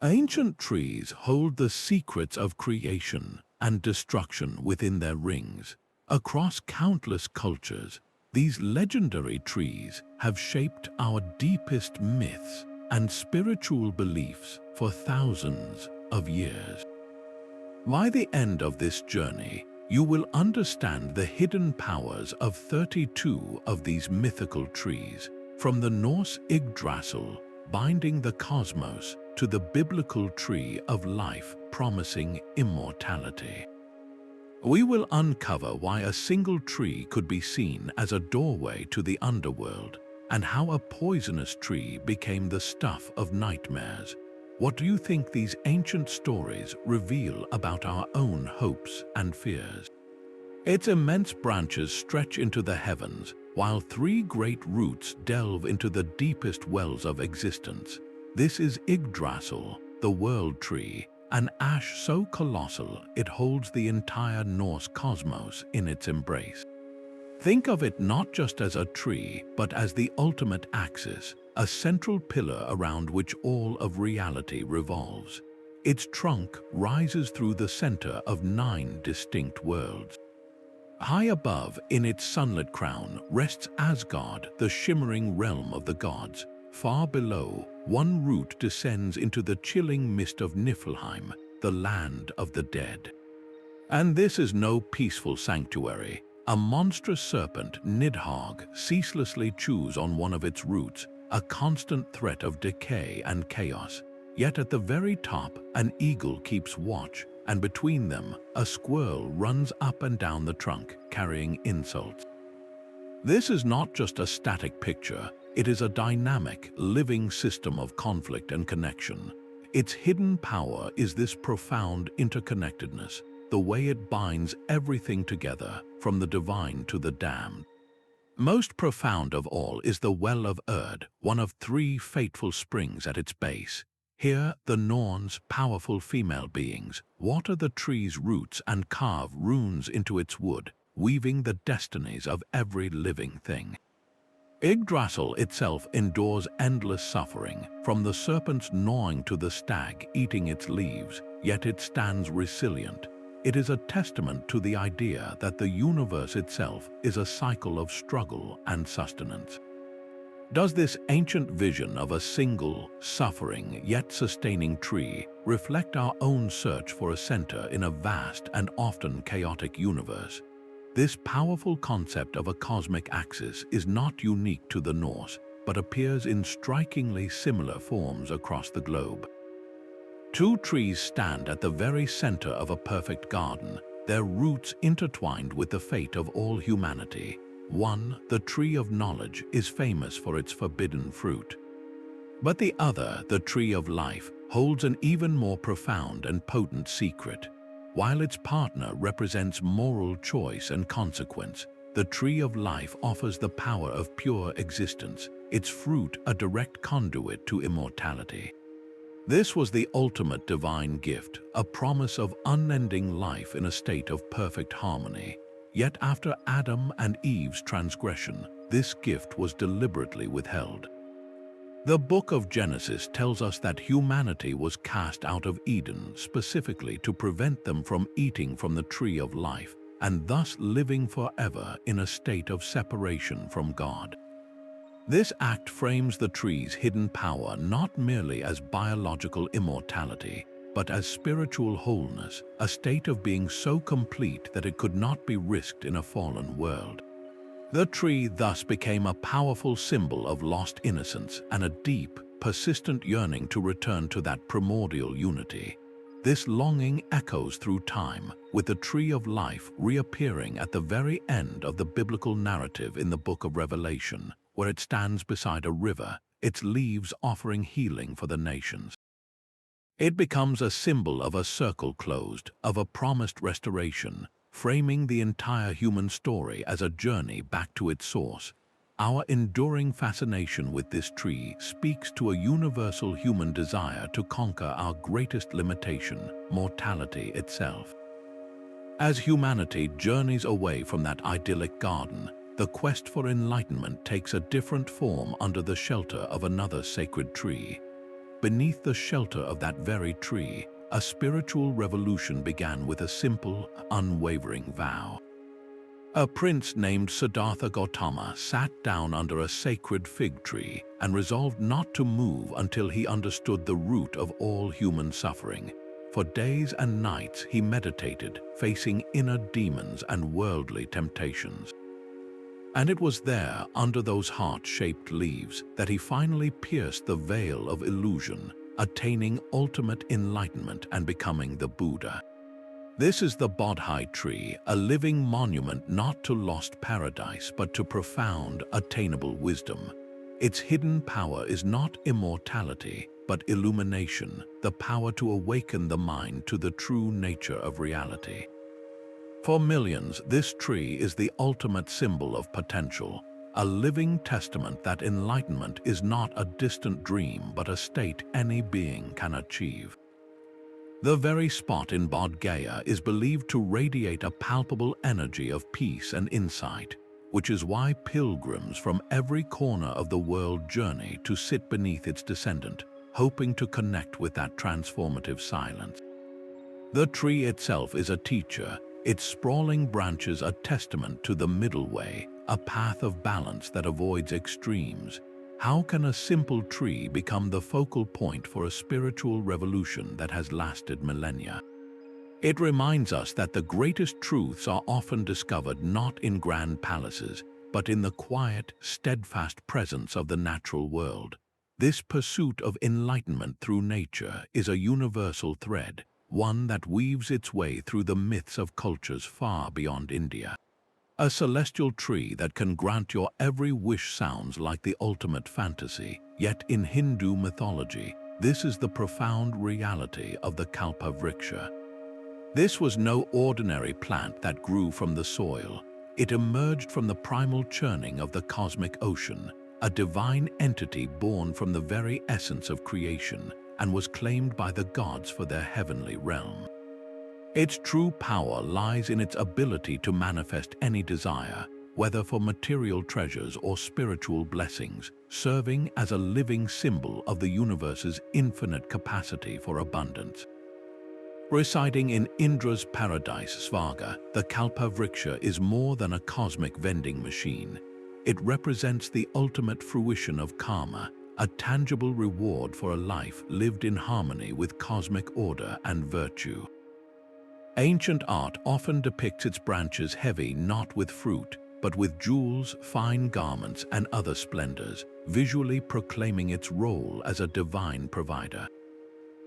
Ancient trees hold the secrets of creation and destruction within their rings. Across countless cultures, these legendary trees have shaped our deepest myths and spiritual beliefs for thousands of years. By the end of this journey, you will understand the hidden powers of 32 of these mythical trees, from the Norse Yggdrasil, binding the cosmos, to the biblical tree of life promising immortality. We will uncover why a single tree could be seen as a doorway to the underworld, and how a poisonous tree became the stuff of nightmares. What do you think these ancient stories reveal about our own hopes and fears? Its immense branches stretch into the heavens, while three great roots delve into the deepest wells of existence. This is Yggdrasil, the world tree, an ash so colossal it holds the entire Norse cosmos in its embrace. Think of it not just as a tree, but as the ultimate axis, a central pillar around which all of reality revolves. Its trunk rises through the center of 9 distinct worlds. High above, in its sunlit crown, rests Asgard, the shimmering realm of the gods. Far below, one root descends into the chilling mist of Niflheim, the land of the dead. And this is no peaceful sanctuary. A monstrous serpent, Nidhogg, ceaselessly chews on one of its roots, a constant threat of decay and chaos. Yet at the very top, an eagle keeps watch, and between them, a squirrel runs up and down the trunk, carrying insults. This is not just a static picture. It is a dynamic, living system of conflict and connection. Its hidden power is this profound interconnectedness, the way it binds everything together, from the divine to the damned. Most profound of all is the Well of Erd, one of 3 fateful springs at its base. Here, the Norns, powerful female beings, water the tree's roots and carve runes into its wood, weaving the destinies of every living thing. Yggdrasil itself endures endless suffering, from the serpent's gnawing to the stag eating its leaves, yet it stands resilient. It is a testament to the idea that the universe itself is a cycle of struggle and sustenance. Does this ancient vision of a single, suffering yet sustaining tree reflect our own search for a center in a vast and often chaotic universe? This powerful concept of a cosmic axis is not unique to the Norse, but appears in strikingly similar forms across the globe. 2 trees stand at the very center of a perfect garden, their roots intertwined with the fate of all humanity. One, the tree of knowledge, is famous for its forbidden fruit. But the other, the tree of life, holds an even more profound and potent secret. While its partner represents moral choice and consequence, the tree of life offers the power of pure existence, its fruit a direct conduit to immortality. This was the ultimate divine gift, a promise of unending life in a state of perfect harmony. Yet after Adam and Eve's transgression, this gift was deliberately withheld. The book of Genesis tells us that humanity was cast out of Eden specifically to prevent them from eating from the tree of life and thus living forever in a state of separation from God. This act frames the tree's hidden power not merely as biological immortality, but as spiritual wholeness, a state of being so complete that it could not be risked in a fallen world. The tree thus became a powerful symbol of lost innocence and a deep, persistent yearning to return to that primordial unity. This longing echoes through time, with the tree of life reappearing at the very end of the biblical narrative in the book of Revelation, where it stands beside a river, its leaves offering healing for the nations. It becomes a symbol of a circle closed, of a promised restoration, framing the entire human story as a journey back to its source. Our enduring fascination with this tree speaks to a universal human desire to conquer our greatest limitation, mortality itself. As humanity journeys away from that idyllic garden, the quest for enlightenment takes a different form under the shelter of another sacred tree. beneath the shelter of that very tree, a spiritual revolution began with a simple, unwavering vow. A prince named Siddhartha Gautama sat down under a sacred fig tree and resolved not to move until he understood the root of all human suffering. For days and nights he meditated, facing inner demons and worldly temptations. And it was there, under those heart-shaped leaves, that he finally pierced the veil of illusion, attaining ultimate enlightenment and becoming the Buddha. This is the Bodhi Tree, a living monument not to lost paradise but to profound, attainable wisdom. Its hidden power is not immortality, but illumination, the power to awaken the mind to the true nature of reality. For millions, this tree is the ultimate symbol of potential, a living testament that enlightenment is not a distant dream but a state any being can achieve. The very spot in Bodh Gaya is believed to radiate a palpable energy of peace and insight, which is why pilgrims from every corner of the world journey to sit beneath its descendant, hoping to connect with that transformative silence. The tree itself is a teacher, its sprawling branches a testament to the middle way, a path of balance that avoids extremes. How can a simple tree become the focal point for a spiritual revolution that has lasted millennia? It reminds us that the greatest truths are often discovered not in grand palaces, but in the quiet, steadfast presence of the natural world. This pursuit of enlightenment through nature is a universal thread, one that weaves its way through the myths of cultures far beyond India. A celestial tree that can grant your every wish sounds like the ultimate fantasy, yet in Hindu mythology, this is the profound reality of the Kalpavriksha. This was no ordinary plant that grew from the soil. It emerged from the primal churning of the cosmic ocean, a divine entity born from the very essence of creation, and was claimed by the gods for their heavenly realm. Its true power lies in its ability to manifest any desire, whether for material treasures or spiritual blessings, serving as a living symbol of the universe's infinite capacity for abundance. Residing in Indra's paradise Svarga, the Kalpavriksha is more than a cosmic vending machine. It represents the ultimate fruition of karma, a tangible reward for a life lived in harmony with cosmic order and virtue. Ancient art often depicts its branches heavy not with fruit, but with jewels, fine garments, and other splendors, visually proclaiming its role as a divine provider.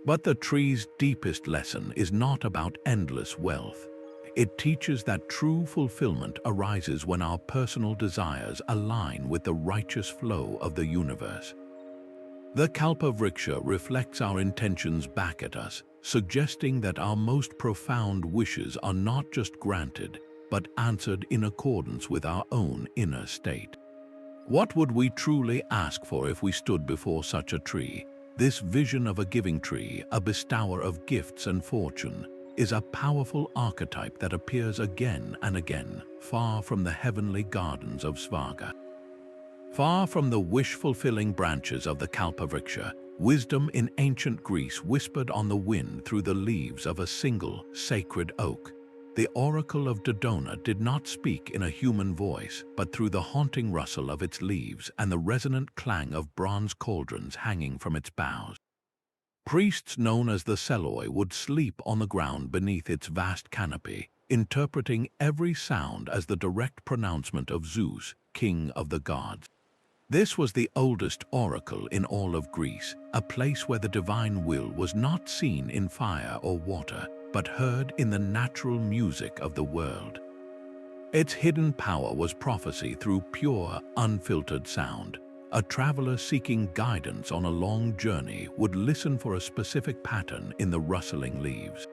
But the tree's deepest lesson is not about endless wealth. It teaches that true fulfillment arises when our personal desires align with the righteous flow of the universe. The Kalpavriksha reflects our intentions back at us, suggesting that our most profound wishes are not just granted, but answered in accordance with our own inner state. What would we truly ask for if we stood before such a tree? This vision of a giving tree, a bestower of gifts and fortune, is a powerful archetype that appears again and again, far from the heavenly gardens of Svarga. Far from the wish-fulfilling branches of the Kalpavriksha, wisdom in ancient Greece whispered on the wind through the leaves of a single, sacred oak. The Oracle of Dodona did not speak in a human voice, but through the haunting rustle of its leaves and the resonant clang of bronze cauldrons hanging from its boughs. Priests known as the Seloi would sleep on the ground beneath its vast canopy, interpreting every sound as the direct pronouncement of Zeus, king of the gods. This was the oldest oracle in all of Greece, a place where the divine will was not seen in fire or water, but heard in the natural music of the world. Its hidden power was prophecy through pure, unfiltered sound. A traveler seeking guidance on a long journey would listen for a specific pattern in the rustling leaves.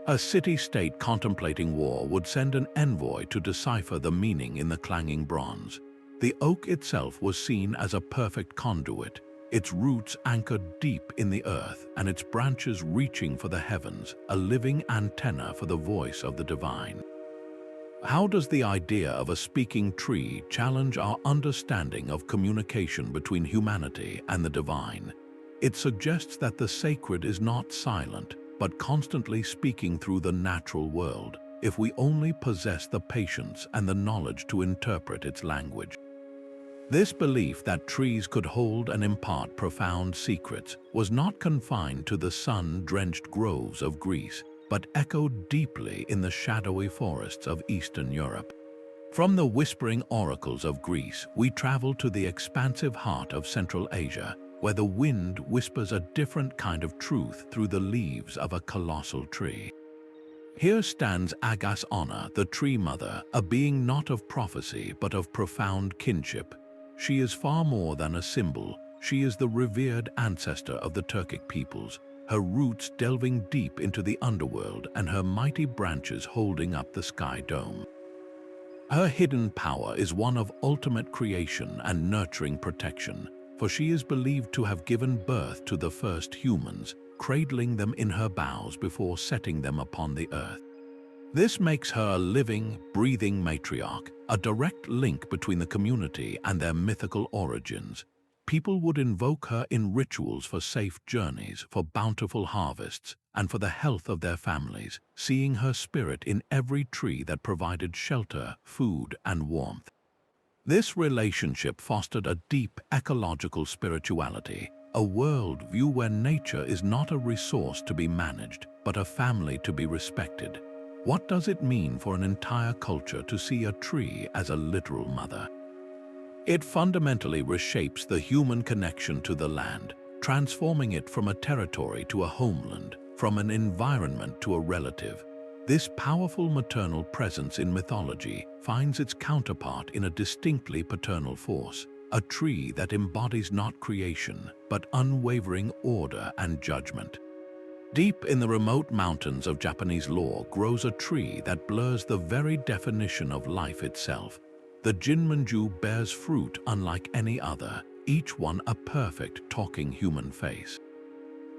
A city-state contemplating war would send an envoy to decipher the meaning in the clanging bronze. The oak itself was seen as a perfect conduit, its roots anchored deep in the earth and its branches reaching for the heavens, a living antenna for the voice of the divine. How does the idea of a speaking tree challenge our understanding of communication between humanity and the divine? It suggests that the sacred is not silent, but constantly speaking through the natural world, if we only possess the patience and the knowledge to interpret its language. This belief that trees could hold and impart profound secrets was not confined to the sun-drenched groves of Greece, but echoed deeply in the shadowy forests of Eastern Europe. From the whispering oracles of Greece, we travel to the expansive heart of Central Asia, where the wind whispers a different kind of truth through the leaves of a colossal tree. Here stands Ağaç, the tree mother, a being not of prophecy but of profound kinship. She is far more than a symbol. She is the revered ancestor of the Turkic peoples, her roots delving deep into the underworld and her mighty branches holding up the sky dome. Her hidden power is one of ultimate creation and nurturing protection, for she is believed to have given birth to the first humans, cradling them in her boughs before setting them upon the earth. This makes her a living, breathing matriarch, a direct link between the community and their mythical origins. People would invoke her in rituals for safe journeys, for bountiful harvests, and for the health of their families, seeing her spirit in every tree that provided shelter, food, and warmth. This relationship fostered a deep ecological spirituality, a worldview where nature is not a resource to be managed, but a family to be respected. What does it mean for an entire culture to see a tree as a literal mother? It fundamentally reshapes the human connection to the land, transforming it from a territory to a homeland, from an environment to a relative. This powerful maternal presence in mythology finds its counterpart in a distinctly paternal force, a tree that embodies not creation, but unwavering order and judgment. Deep in the remote mountains of Japanese lore grows a tree that blurs the very definition of life itself. The Jinmenju bears fruit unlike any other, each one a perfect talking human face.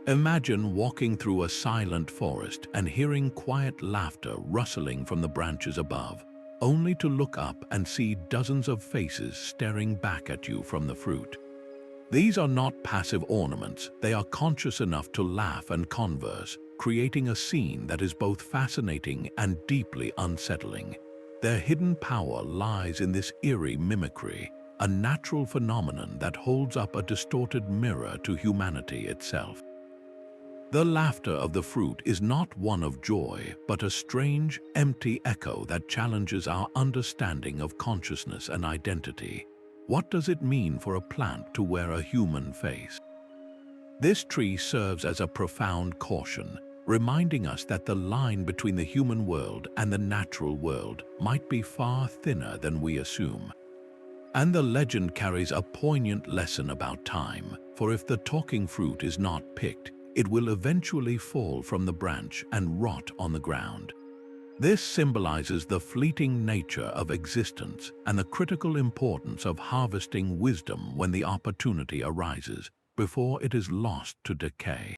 Imagine walking through a silent forest and hearing quiet laughter rustling from the branches above, only to look up and see dozens of faces staring back at you from the fruit. These are not passive ornaments, they are conscious enough to laugh and converse, creating a scene that is both fascinating and deeply unsettling. Their hidden power lies in this eerie mimicry, a natural phenomenon that holds up a distorted mirror to humanity itself. The laughter of the fruit is not one of joy, but a strange, empty echo that challenges our understanding of consciousness and identity. What does it mean for a plant to wear a human face? This tree serves as a profound caution, reminding us that the line between the human world and the natural world might be far thinner than we assume. And the legend carries a poignant lesson about time, for if the talking fruit is not picked, it will eventually fall from the branch and rot on the ground. This symbolizes the fleeting nature of existence and the critical importance of harvesting wisdom when the opportunity arises, before it is lost to decay.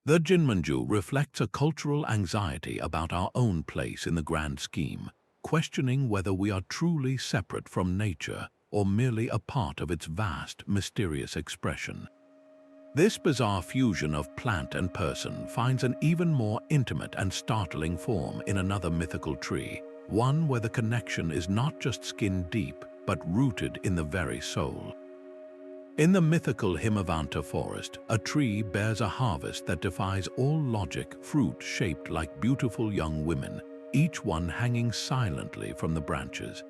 The Jinmenju reflects a cultural anxiety about our own place in the grand scheme, questioning whether we are truly separate from nature or merely a part of its vast, mysterious expression. This bizarre fusion of plant and person finds an even more intimate and startling form in another mythical tree, one where the connection is not just skin-deep, but rooted in the very soul. In the mythical Himavanta forest, a tree bears a harvest that defies all logic, fruit shaped like beautiful young women, each one hanging silently from the branches.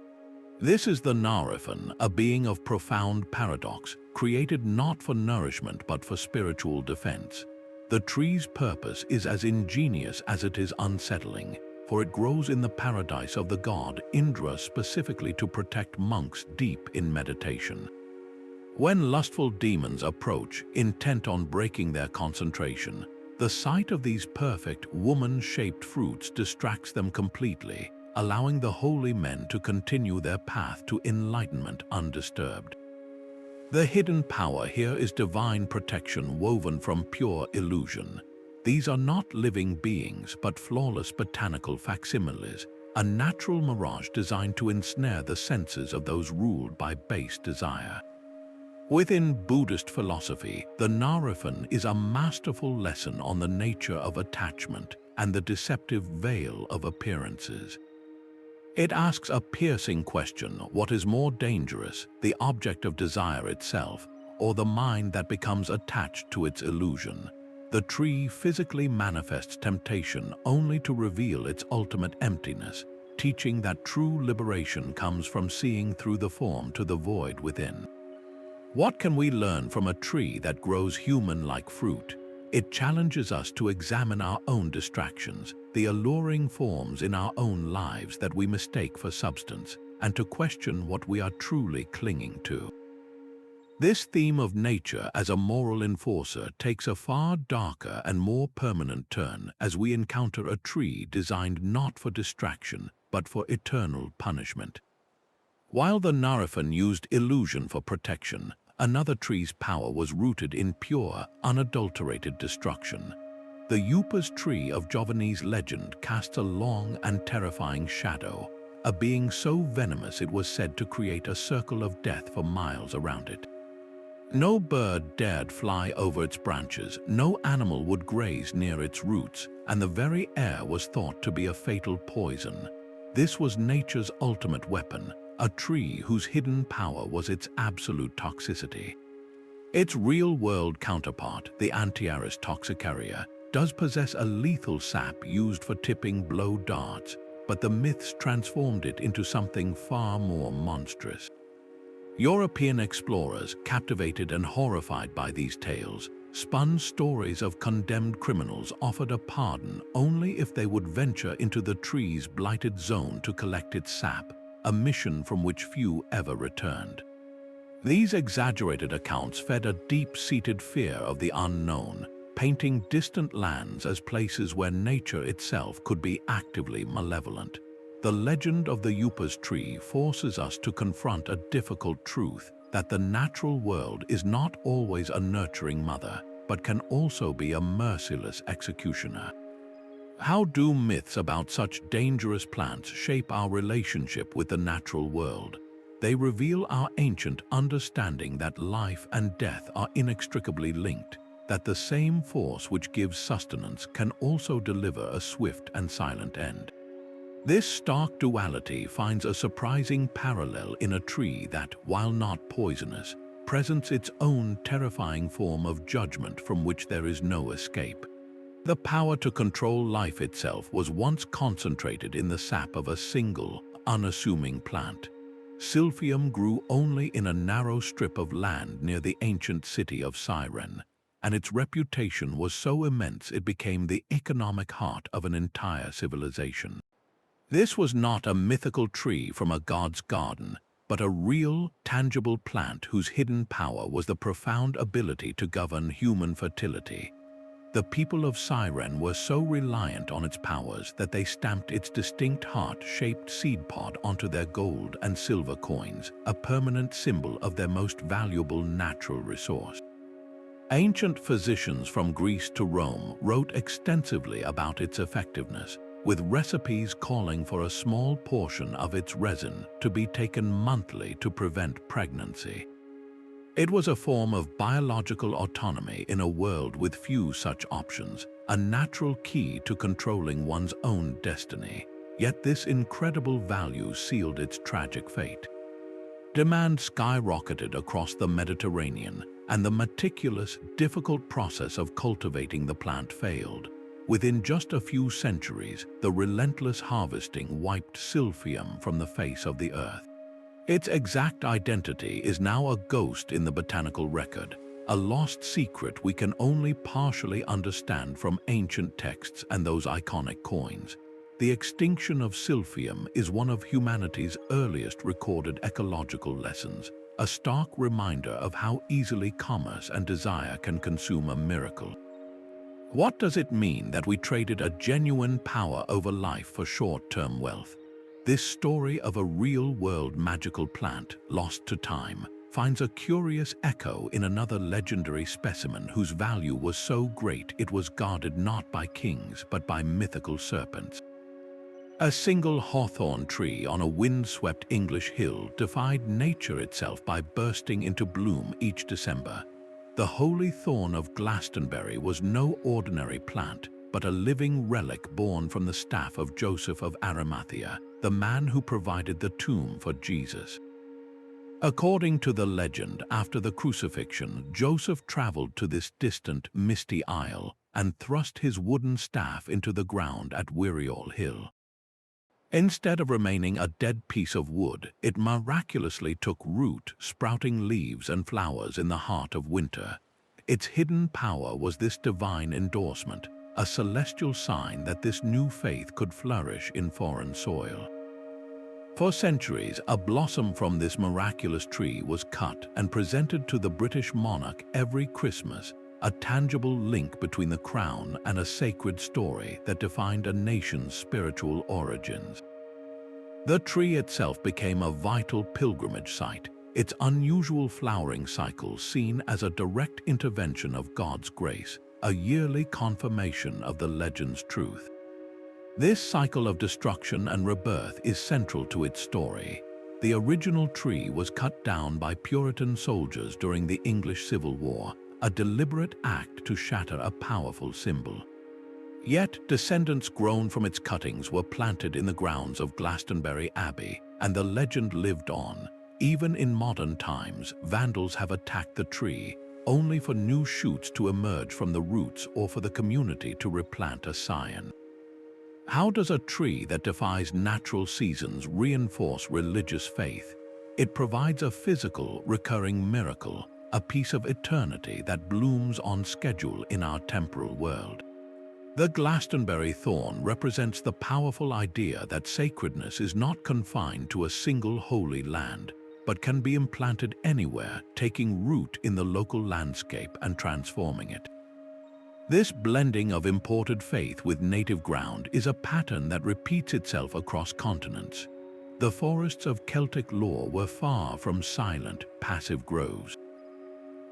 This is the Nariphon, a being of profound paradox, created not for nourishment but for spiritual defense. The tree's purpose is as ingenious as it is unsettling, for it grows in the paradise of the god Indra specifically to protect monks deep in meditation. When lustful demons approach, intent on breaking their concentration, the sight of these perfect woman-shaped fruits distracts them completely, allowing the holy men to continue their path to enlightenment undisturbed. The hidden power here is divine protection woven from pure illusion. These are not living beings, but flawless botanical facsimiles, a natural mirage designed to ensnare the senses of those ruled by base desire. Within Buddhist philosophy, the Nariphon is a masterful lesson on the nature of attachment and the deceptive veil of appearances. It asks a piercing question: what is more dangerous, the object of desire itself, or the mind that becomes attached to its illusion? The tree physically manifests temptation only to reveal its ultimate emptiness, teaching that true liberation comes from seeing through the form to the void within. What can we learn from a tree that grows human-like fruit? It challenges us to examine our own distractions, the alluring forms in our own lives that we mistake for substance, and to question what we are truly clinging to. This theme of nature as a moral enforcer takes a far darker and more permanent turn as we encounter a tree designed not for distraction, but for eternal punishment. While the Nariphon used illusion for protection, another tree's power was rooted in pure, unadulterated destruction. The Upas tree of Javanese legend casts a long and terrifying shadow, a being so venomous it was said to create a circle of death for miles around it. No bird dared fly over its branches, no animal would graze near its roots, and the very air was thought to be a fatal poison. This was nature's ultimate weapon, a tree whose hidden power was its absolute toxicity. Its real-world counterpart, the Antiaris toxicaria, does possess a lethal sap used for tipping blow darts, but the myths transformed it into something far more monstrous. European explorers, captivated and horrified by these tales, spun stories of condemned criminals offered a pardon only if they would venture into the tree's blighted zone to collect its sap, a mission from which few ever returned. These exaggerated accounts fed a deep-seated fear of the unknown, painting distant lands as places where nature itself could be actively malevolent. The legend of the Upas tree forces us to confront a difficult truth: that the natural world is not always a nurturing mother, but can also be a merciless executioner. How do myths about such dangerous plants shape our relationship with the natural world? They reveal our ancient understanding that life and death are inextricably linked, that the same force which gives sustenance can also deliver a swift and silent end. This stark duality finds a surprising parallel in a tree that, while not poisonous, presents its own terrifying form of judgment from which there is no escape. The power to control life itself was once concentrated in the sap of a single, unassuming plant. Silphium grew only in a narrow strip of land near the ancient city of Cyrene, and its reputation was so immense it became the economic heart of an entire civilization. This was not a mythical tree from a god's garden, but a real, tangible plant whose hidden power was the profound ability to govern human fertility. The people of Cyrene were so reliant on its powers that they stamped its distinct heart-shaped seed pod onto their gold and silver coins, a permanent symbol of their most valuable natural resource. Ancient physicians from Greece to Rome wrote extensively about its effectiveness, with recipes calling for a small portion of its resin to be taken monthly to prevent pregnancy. It was a form of biological autonomy in a world with few such options, a natural key to controlling one's own destiny. Yet this incredible value sealed its tragic fate. Demand skyrocketed across the Mediterranean, and the meticulous, difficult process of cultivating the plant failed. Within just a few centuries, the relentless harvesting wiped Silphium from the face of the earth. Its exact identity is now a ghost in the botanical record, a lost secret we can only partially understand from ancient texts and those iconic coins. The extinction of Silphium is one of humanity's earliest recorded ecological lessons, a stark reminder of how easily commerce and desire can consume a miracle. What does it mean that we traded a genuine power over life for short-term wealth? This story of a real-world magical plant, lost to time, finds a curious echo in another legendary specimen whose value was so great it was guarded not by kings but by mythical serpents. A single hawthorn tree on a wind-swept English hill defied nature itself by bursting into bloom each December. The holy thorn of Glastonbury was no ordinary plant, but a living relic born from the staff of Joseph of Arimathea, the man who provided the tomb for Jesus. According to the legend, after the crucifixion, Joseph traveled to this distant, misty isle and thrust his wooden staff into the ground at Wiriol Hill. Instead of remaining a dead piece of wood, it miraculously took root, sprouting leaves and flowers in the heart of winter. Its hidden power was this divine endorsement, a celestial sign that this new faith could flourish in foreign soil. For centuries, a blossom from this miraculous tree was cut and presented to the British monarch every Christmas, a tangible link between the crown and a sacred story that defined a nation's spiritual origins. The tree itself became a vital pilgrimage site, its unusual flowering cycle seen as a direct intervention of God's grace, a yearly confirmation of the legend's truth. This cycle of destruction and rebirth is central to its story. The original tree was cut down by Puritan soldiers during the English Civil War, a deliberate act to shatter a powerful symbol. Yet, descendants grown from its cuttings were planted in the grounds of Glastonbury Abbey, and the legend lived on. Even in modern times, vandals have attacked the tree, only for new shoots to emerge from the roots or for the community to replant a scion. How does a tree that defies natural seasons reinforce religious faith? It provides a physical, recurring miracle, a piece of eternity that blooms on schedule in our temporal world. The Glastonbury thorn represents the powerful idea that sacredness is not confined to a single holy land, but can be implanted anywhere, taking root in the local landscape and transforming it. This blending of imported faith with native ground is a pattern that repeats itself across continents. The forests of Celtic lore were far from silent, passive groves.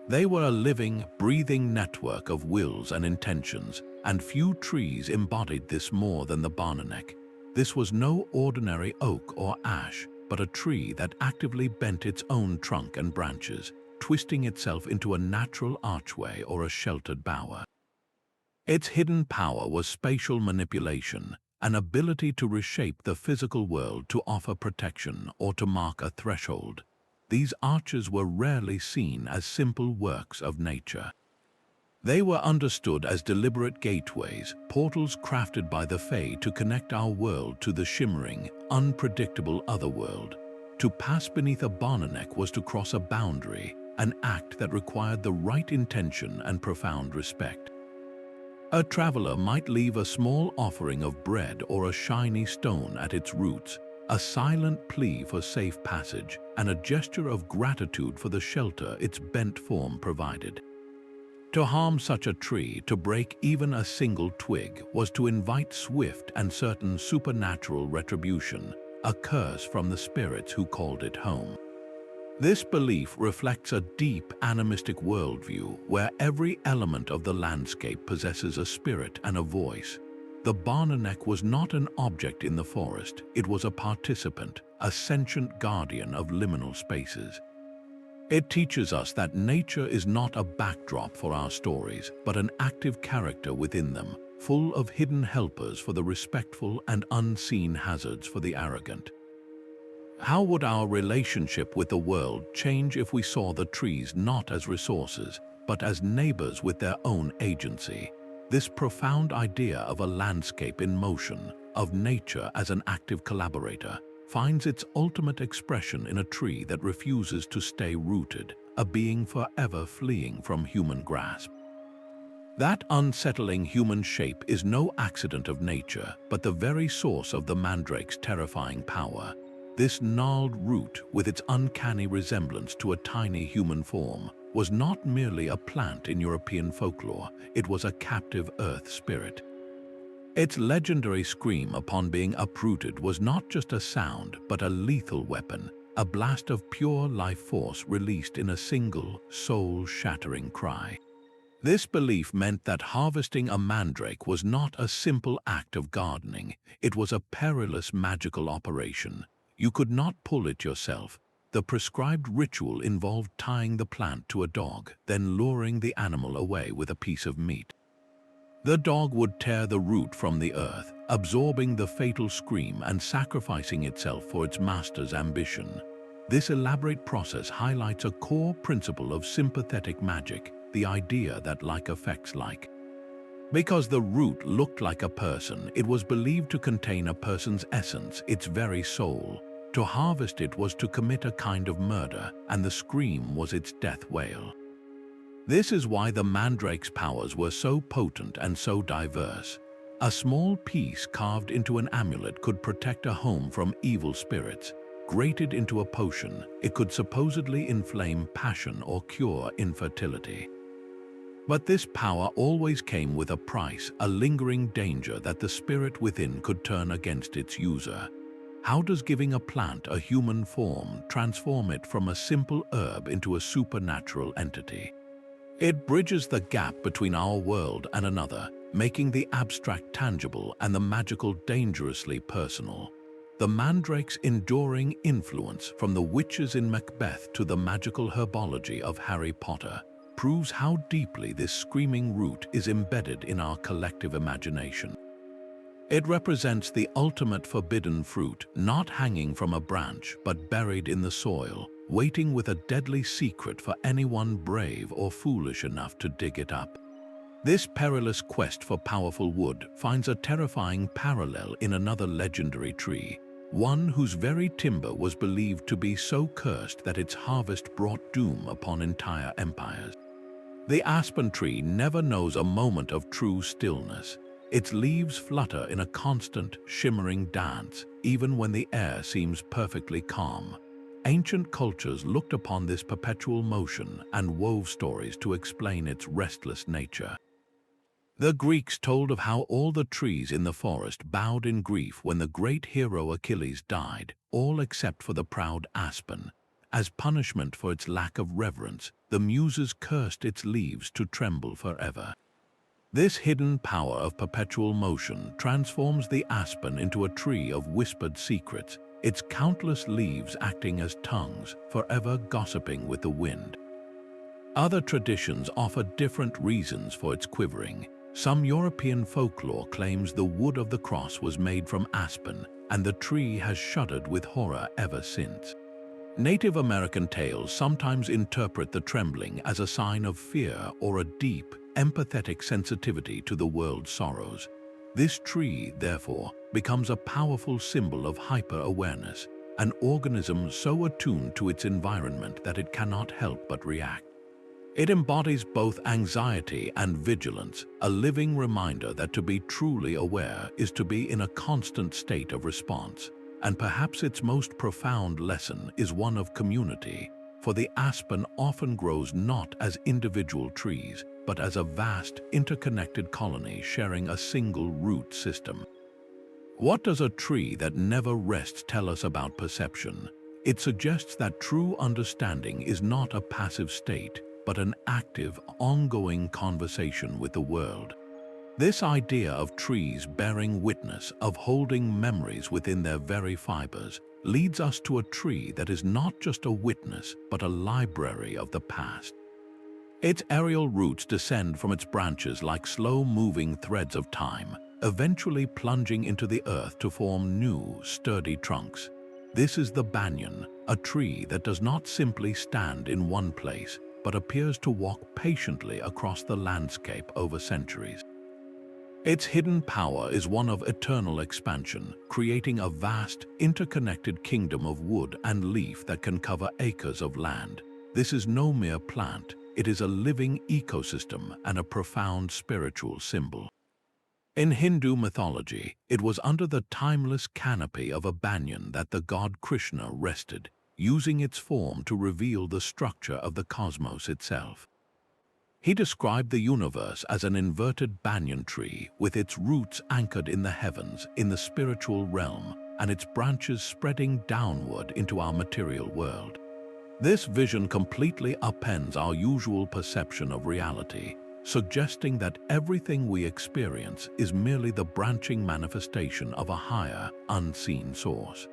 They were a living, breathing network of wills and intentions, and few trees embodied this more than the Barnaneck. This was no ordinary oak or ash, but a tree that actively bent its own trunk and branches, twisting itself into a natural archway or a sheltered bower. Its hidden power was spatial manipulation, an ability to reshape the physical world to offer protection or to mark a threshold. These arches were rarely seen as simple works of nature. They were understood as deliberate gateways, portals crafted by the Fae to connect our world to the shimmering, unpredictable otherworld. To pass beneath a Barnaneck was to cross a boundary, an act that required the right intention and profound respect. A traveler might leave a small offering of bread or a shiny stone at its roots, a silent plea for safe passage, and a gesture of gratitude for the shelter its bent form provided. To harm such a tree, to break even a single twig, was to invite swift and certain supernatural retribution, a curse from the spirits who called it home. This belief reflects a deep animistic worldview where every element of the landscape possesses a spirit and a voice. The Barnaneck was not an object in the forest, it was a participant, a sentient guardian of liminal spaces. It teaches us that nature is not a backdrop for our stories, but an active character within them, full of hidden helpers for the respectful and unseen hazards for the arrogant. How would our relationship with the world change if we saw the trees not as resources, but as neighbors with their own agency? This profound idea of a landscape in motion, of nature as an active collaborator, finds its ultimate expression in a tree that refuses to stay rooted, a being forever fleeing from human grasp. That unsettling human shape is no accident of nature, but the very source of the mandrake's terrifying power. This gnarled root, with its uncanny resemblance to a tiny human form, was not merely a plant in European folklore, it was a captive earth spirit. Its legendary scream upon being uprooted was not just a sound, but a lethal weapon, a blast of pure life force released in a single, soul-shattering cry. This belief meant that harvesting a mandrake was not a simple act of gardening. It was a perilous magical operation. You could not pull it yourself. The prescribed ritual involved tying the plant to a dog, then luring the animal away with a piece of meat. The dog would tear the root from the earth, absorbing the fatal scream and sacrificing itself for its master's ambition. This elaborate process highlights a core principle of sympathetic magic, the idea that like affects like. Because the root looked like a person, it was believed to contain a person's essence, its very soul. To harvest it was to commit a kind of murder, and the scream was its death wail. This is why the mandrake's powers were so potent and so diverse. A small piece carved into an amulet could protect a home from evil spirits. Grated into a potion, it could supposedly inflame passion or cure infertility. But this power always came with a price, a lingering danger that the spirit within could turn against its user. How does giving a plant a human form transform it from a simple herb into a supernatural entity? It bridges the gap between our world and another, making the abstract tangible and the magical dangerously personal. The mandrake's enduring influence, from the witches in Macbeth to the magical herbology of Harry Potter, proves how deeply this screaming root is embedded in our collective imagination. It represents the ultimate forbidden fruit, not hanging from a branch but buried in the soil, waiting with a deadly secret for anyone brave or foolish enough to dig it up. This perilous quest for powerful wood finds a terrifying parallel in another legendary tree, one whose very timber was believed to be so cursed that its harvest brought doom upon entire empires. The aspen tree never knows a moment of true stillness. Its leaves flutter in a constant, shimmering dance, even when the air seems perfectly calm. Ancient cultures looked upon this perpetual motion and wove stories to explain its restless nature. The Greeks told of how all the trees in the forest bowed in grief when the great hero Achilles died, all except for the proud aspen. As punishment for its lack of reverence, the muses cursed its leaves to tremble forever. This hidden power of perpetual motion transforms the aspen into a tree of whispered secrets, its countless leaves acting as tongues, forever gossiping with the wind. Other traditions offer different reasons for its quivering. Some European folklore claims the wood of the cross was made from aspen, and the tree has shuddered with horror ever since. Native American tales sometimes interpret the trembling as a sign of fear or a deep, empathetic sensitivity to the world's sorrows. This tree, therefore, becomes a powerful symbol of hyper-awareness, an organism so attuned to its environment that it cannot help but react. It embodies both anxiety and vigilance, a living reminder that to be truly aware is to be in a constant state of response. And perhaps its most profound lesson is one of community, for the aspen often grows not as individual trees, but as a vast, interconnected colony sharing a single root system. What does a tree that never rests tell us about perception? It suggests that true understanding is not a passive state, but an active, ongoing conversation with the world. This idea of trees bearing witness, of holding memories within their very fibers, leads us to a tree that is not just a witness, but a library of the past. Its aerial roots descend from its branches like slow-moving threads of time, eventually plunging into the earth to form new, sturdy trunks. This is the banyan, a tree that does not simply stand in one place, but appears to walk patiently across the landscape over centuries. Its hidden power is one of eternal expansion, creating a vast, interconnected kingdom of wood and leaf that can cover acres of land. This is no mere plant, it is a living ecosystem and a profound spiritual symbol. In Hindu mythology, it was under the timeless canopy of a banyan that the god Krishna rested, using its form to reveal the structure of the cosmos itself. He described the universe as an inverted banyan tree with its roots anchored in the heavens, in the spiritual realm, and its branches spreading downward into our material world. This vision completely upends our usual perception of reality. suggesting that everything we experience is merely the branching manifestation of a higher, unseen source.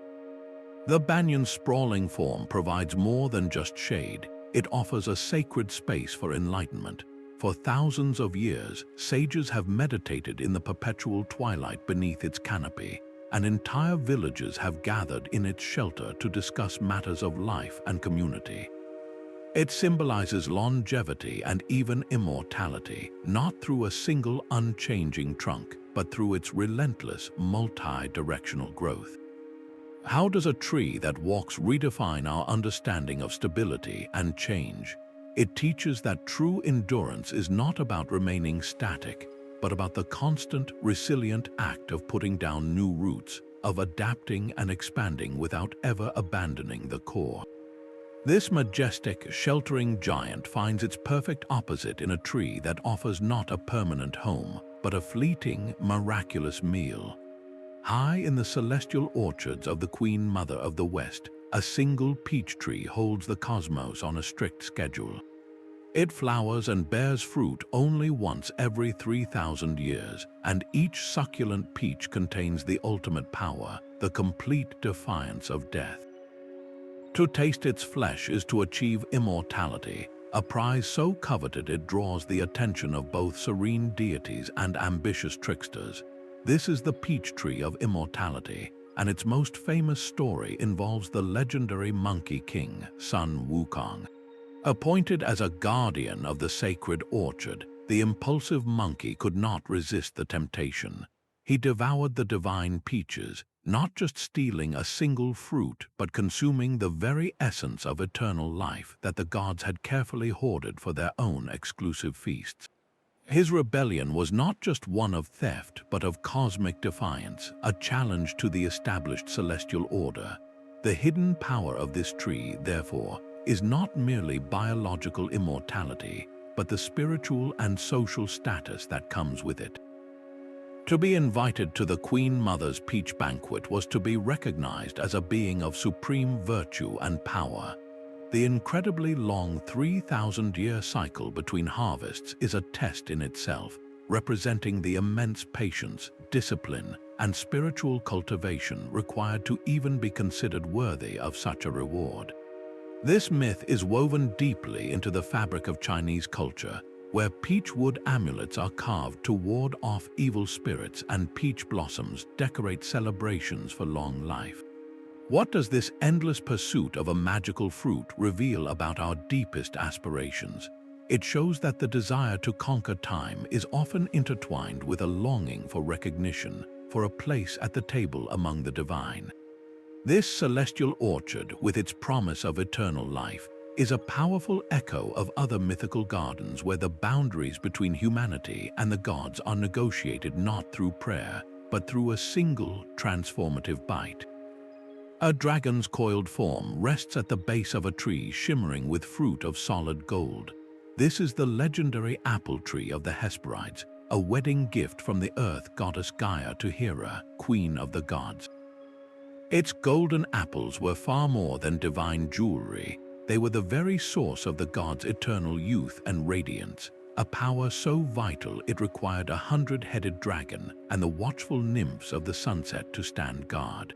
The banyan's sprawling form provides more than just shade. It offers a sacred space for enlightenment. For thousands of years, sages have meditated in the perpetual twilight beneath its canopy, and entire villages have gathered in its shelter to discuss matters of life and community. It symbolizes longevity and even immortality, not through a single unchanging trunk, but through its relentless, multi-directional growth. How does a tree that walks redefine our understanding of stability and change? It teaches that true endurance is not about remaining static, but about the constant, resilient act of putting down new roots, of adapting and expanding without ever abandoning the core. This majestic, sheltering giant finds its perfect opposite in a tree that offers not a permanent home, but a fleeting, miraculous meal. High in the celestial orchards of the Queen Mother of the West, a single peach tree holds the cosmos on a strict schedule. It flowers and bears fruit only once every 3,000 years, and each succulent peach contains the ultimate power, the complete defiance of death. To taste its flesh is to achieve immortality, a prize so coveted it draws the attention of both serene deities and ambitious tricksters. This is the peach tree of immortality, and its most famous story involves the legendary Monkey King, Sun Wukong. Appointed as a guardian of the sacred orchard, the impulsive monkey could not resist the temptation. He devoured the divine peaches, not just stealing a single fruit, but consuming the very essence of eternal life that the gods had carefully hoarded for their own exclusive feasts. His rebellion was not just one of theft, but of cosmic defiance, a challenge to the established celestial order. The hidden power of this tree, therefore, is not merely biological immortality, but the spiritual and social status that comes with it. To be invited to the Queen Mother's peach banquet was to be recognized as a being of supreme virtue and power. The incredibly long 3,000-year cycle between harvests is a test in itself, representing the immense patience, discipline, and spiritual cultivation required to even be considered worthy of such a reward. This myth is woven deeply into the fabric of Chinese culture, where peach wood amulets are carved to ward off evil spirits and peach blossoms decorate celebrations for long life. What does this endless pursuit of a magical fruit reveal about our deepest aspirations? It shows that the desire to conquer time is often intertwined with a longing for recognition, for a place at the table among the divine. This celestial orchard, with its promise of eternal life, is a powerful echo of other mythical gardens where the boundaries between humanity and the gods are negotiated not through prayer, but through a single transformative bite. A dragon's coiled form rests at the base of a tree shimmering with fruit of solid gold. This is the legendary apple tree of the Hesperides, a wedding gift from the earth goddess Gaia to Hera, queen of the gods. Its golden apples were far more than divine jewelry. They were the very source of the gods' eternal youth and radiance, a power so vital it required 100-headed dragon and the watchful nymphs of the sunset to stand guard.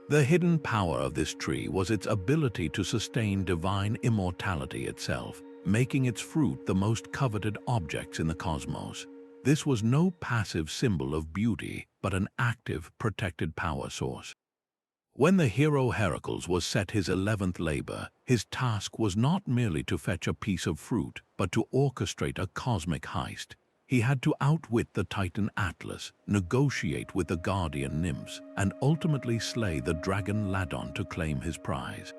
The hidden power of this tree was its ability to sustain divine immortality itself, making its fruit the most coveted objects in the cosmos. This was no passive symbol of beauty, but an active, protected power source. When the hero Heracles was set his 11th labor, his task was not merely to fetch a piece of fruit, but to orchestrate a cosmic heist. He had to outwit the Titan Atlas, negotiate with the guardian nymphs, and ultimately slay the dragon Ladon to claim his prize.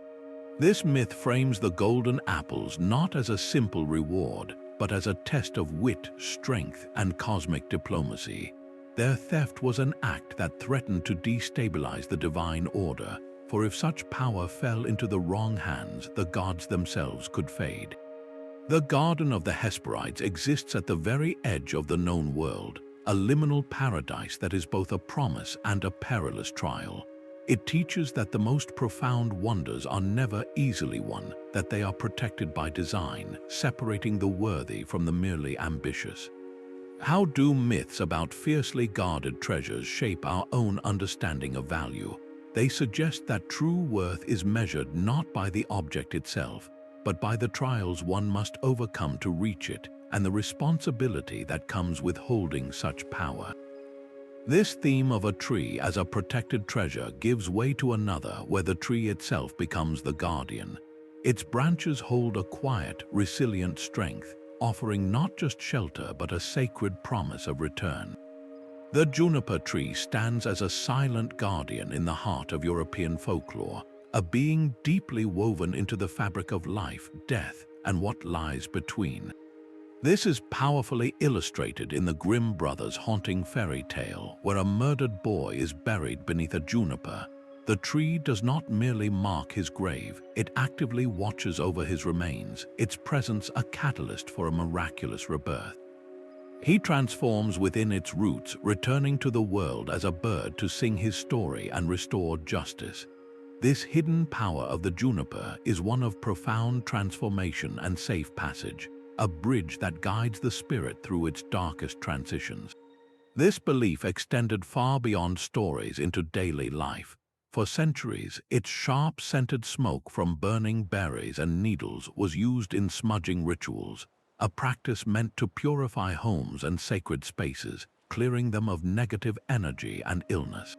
This myth frames the golden apples not as a simple reward, but as a test of wit, strength, and cosmic diplomacy. Their theft was an act that threatened to destabilize the divine order, for if such power fell into the wrong hands, the gods themselves could fade. The Garden of the Hesperides exists at the very edge of the known world, a liminal paradise that is both a promise and a perilous trial. It teaches that the most profound wonders are never easily won, that they are protected by design, separating the worthy from the merely ambitious. How do myths about fiercely guarded treasures shape our own understanding of value? They suggest that true worth is measured not by the object itself, but by the trials one must overcome to reach it, and the responsibility that comes with holding such power. This theme of a tree as a protected treasure gives way to another where the tree itself becomes the guardian. Its branches hold a quiet, resilient strength, offering not just shelter but a sacred promise of return. The juniper tree stands as a silent guardian in the heart of European folklore, a being deeply woven into the fabric of life, death, and what lies between. This is powerfully illustrated in the Grimm brothers' haunting fairy tale, where a murdered boy is buried beneath a juniper. The tree does not merely mark his grave, it actively watches over his remains, its presence a catalyst for a miraculous rebirth. He transforms within its roots, returning to the world as a bird to sing his story and restore justice. This hidden power of the juniper is one of profound transformation and safe passage, a bridge that guides the spirit through its darkest transitions. This belief extended far beyond stories into daily life. For centuries, its sharp, scented smoke from burning berries and needles was used in smudging rituals, a practice meant to purify homes and sacred spaces, clearing them of negative energy and illness.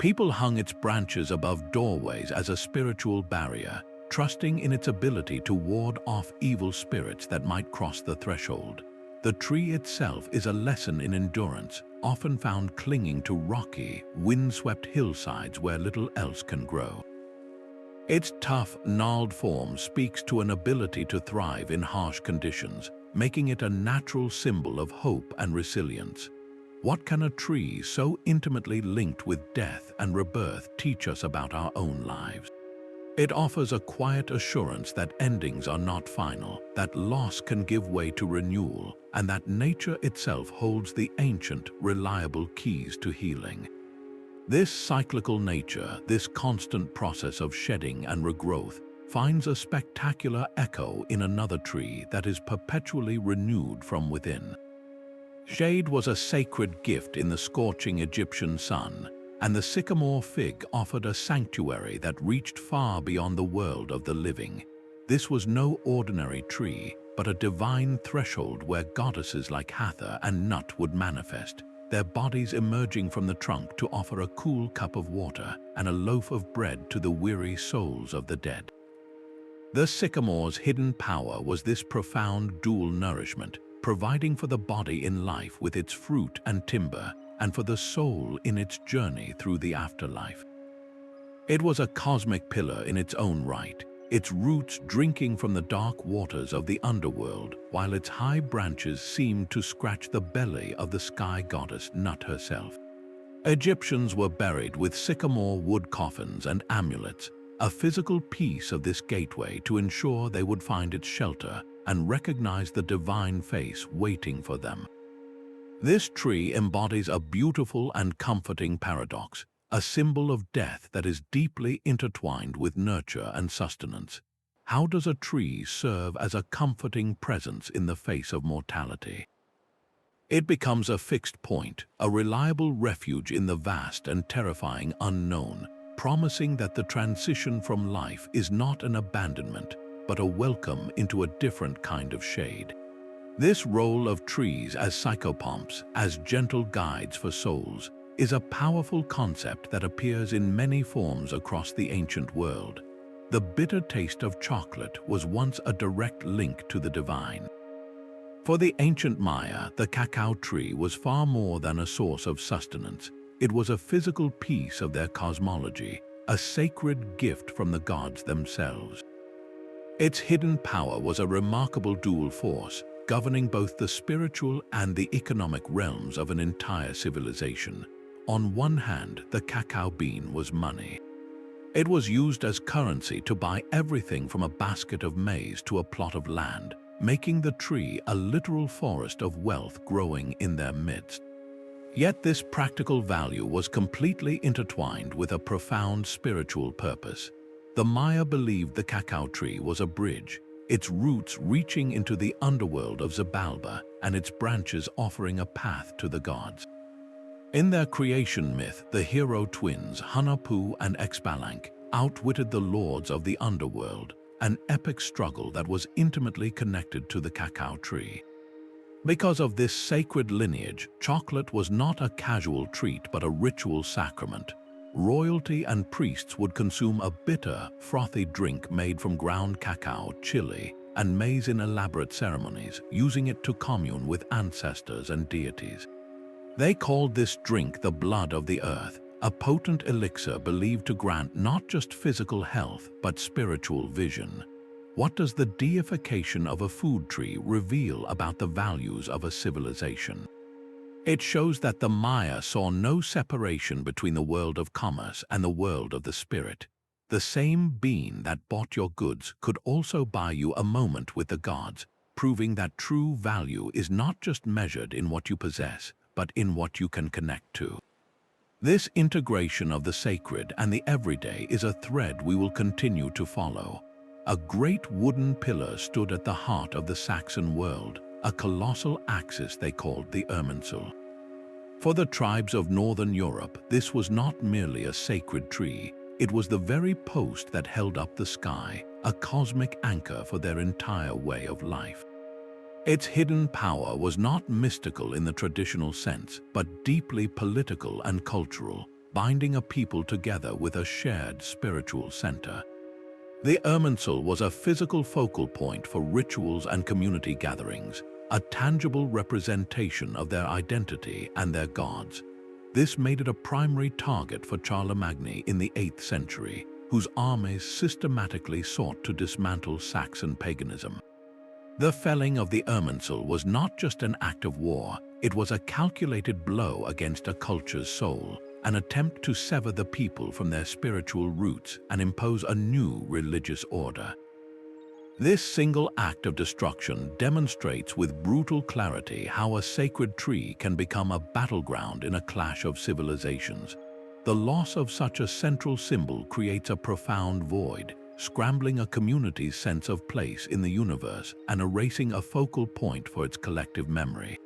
People hung its branches above doorways as a spiritual barrier, trusting in its ability to ward off evil spirits that might cross the threshold. The tree itself is a lesson in endurance, often found clinging to rocky, windswept hillsides where little else can grow. Its tough, gnarled form speaks to an ability to thrive in harsh conditions, making it a natural symbol of hope and resilience. What can a tree so intimately linked with death and rebirth teach us about our own lives? It offers a quiet assurance that endings are not final, that loss can give way to renewal, and that nature itself holds the ancient, reliable keys to healing. This cyclical nature, this constant process of shedding and regrowth, finds a spectacular echo in another tree that is perpetually renewed from within. Shade was a sacred gift in the scorching Egyptian sun, and the sycamore fig offered a sanctuary that reached far beyond the world of the living. This was no ordinary tree, but a divine threshold where goddesses like Hathor and Nut would manifest, their bodies emerging from the trunk to offer a cool cup of water and a loaf of bread to the weary souls of the dead. The sycamore's hidden power was this profound dual nourishment, providing for the body in life with its fruit and timber, and for the soul in its journey through the afterlife. It was a cosmic pillar in its own right, its roots drinking from the dark waters of the underworld, while its high branches seemed to scratch the belly of the sky goddess Nut herself. Egyptians were buried with sycamore wood coffins and amulets, a physical piece of this gateway to ensure they would find its shelter and recognize the divine face waiting for them. This tree embodies a beautiful and comforting paradox, a symbol of death that is deeply intertwined with nurture and sustenance. How does a tree serve as a comforting presence in the face of mortality? It becomes a fixed point, a reliable refuge in the vast and terrifying unknown, promising that the transition from life is not an abandonment, but a welcome into a different kind of shade. This role of trees as psychopomps, as gentle guides for souls, is a powerful concept that appears in many forms across the ancient world. The bitter taste of chocolate was once a direct link to the divine. For the ancient Maya, the cacao tree was far more than a source of sustenance. It was a physical piece of their cosmology, a sacred gift from the gods themselves. Its hidden power was a remarkable dual force, governing both the spiritual and the economic realms of an entire civilization. On one hand, the cacao bean was money. It was used as currency to buy everything from a basket of maize to a plot of land, making the tree a literal forest of wealth growing in their midst. Yet this practical value was completely intertwined with a profound spiritual purpose. The Maya believed the cacao tree was a bridge, its roots reaching into the underworld of Xibalba and its branches offering a path to the gods. In their creation myth, the hero twins Hunahpu and Xbalanque outwitted the lords of the underworld, an epic struggle that was intimately connected to the cacao tree. Because of this sacred lineage, chocolate was not a casual treat but a ritual sacrament. Royalty and priests would consume a bitter, frothy drink made from ground cacao, chili, and maize in elaborate ceremonies, using it to commune with ancestors and deities. They called this drink the blood of the earth, a potent elixir believed to grant not just physical health but spiritual vision. What does the deification of a food tree reveal about the values of a civilization? It shows that the Maya saw no separation between the world of commerce and the world of the spirit. The same bean that bought your goods could also buy you a moment with the gods, proving that true value is not just measured in what you possess, but in what you can connect to. This integration of the sacred and the everyday is a thread we will continue to follow. A great wooden pillar stood at the heart of the Saxon world, a colossal axis they called the Irminsul. For the tribes of northern Europe, this was not merely a sacred tree, it was the very post that held up the sky, a cosmic anchor for their entire way of life. Its hidden power was not mystical in the traditional sense, but deeply political and cultural, binding a people together with a shared spiritual center. The Irminsul was a physical focal point for rituals and community gatherings, a tangible representation of their identity and their gods. This made it a primary target for Charlemagne in the 8th century, whose armies systematically sought to dismantle Saxon paganism. The felling of the Irminsul was not just an act of war, it was a calculated blow against a culture's soul, an attempt to sever the people from their spiritual roots and impose a new religious order. This single act of destruction demonstrates with brutal clarity how a sacred tree can become a battleground in a clash of civilizations. The loss of such a central symbol creates a profound void, scrambling a community's sense of place in the universe and erasing a focal point for its collective memory.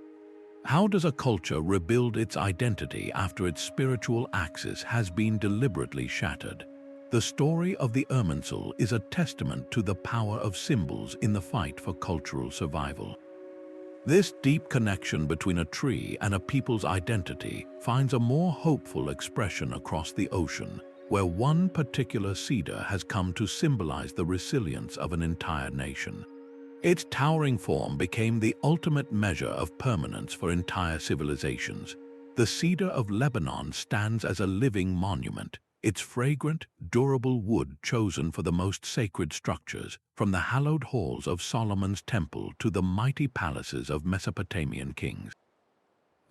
How does a culture rebuild its identity after its spiritual axis has been deliberately shattered? The story of the Irminsul is a testament to the power of symbols in the fight for cultural survival. This deep connection between a tree and a people's identity finds a more hopeful expression across the ocean, where one particular cedar has come to symbolize the resilience of an entire nation. Its towering form became the ultimate measure of permanence for entire civilizations. The Cedar of Lebanon stands as a living monument, its fragrant, durable wood chosen for the most sacred structures, from the hallowed halls of Solomon's temple to the mighty palaces of Mesopotamian kings.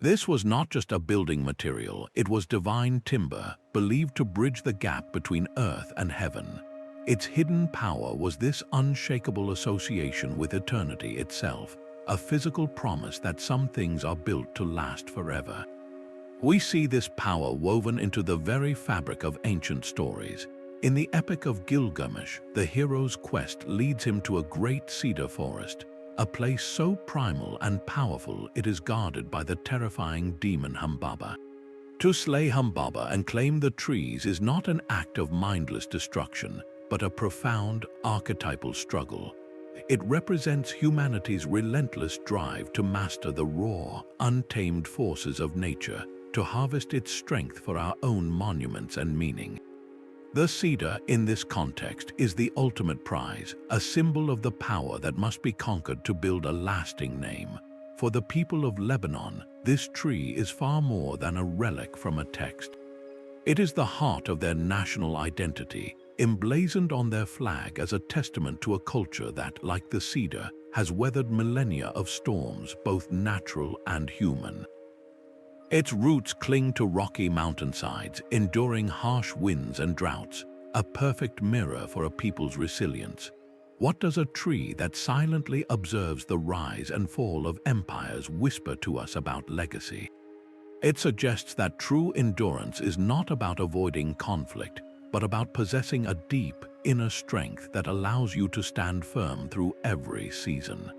This was not just a building material, it was divine timber, believed to bridge the gap between earth and heaven. Its hidden power was this unshakable association with eternity itself, a physical promise that some things are built to last forever. We see this power woven into the very fabric of ancient stories. In the Epic of Gilgamesh, the hero's quest leads him to a great cedar forest, a place so primal and powerful it is guarded by the terrifying demon Humbaba. To slay Humbaba and claim the trees is not an act of mindless destruction, but a profound archetypal struggle. It represents humanity's relentless drive to master the raw, untamed forces of nature, to harvest its strength for our own monuments and meaning. The cedar, in this context, is the ultimate prize, a symbol of the power that must be conquered to build a lasting name. For the people of Lebanon, this tree is far more than a relic from a text. It is the heart of their national identity, emblazoned on their flag as a testament to a culture that, like the cedar, has weathered millennia of storms, both natural and human. Its roots cling to rocky mountainsides, enduring harsh winds and droughts, a perfect mirror for a people's resilience. What does a tree that silently observes the rise and fall of empires whisper to us about legacy? It suggests that true endurance is not about avoiding conflict, but about possessing a deep inner strength that allows you to stand firm through every season.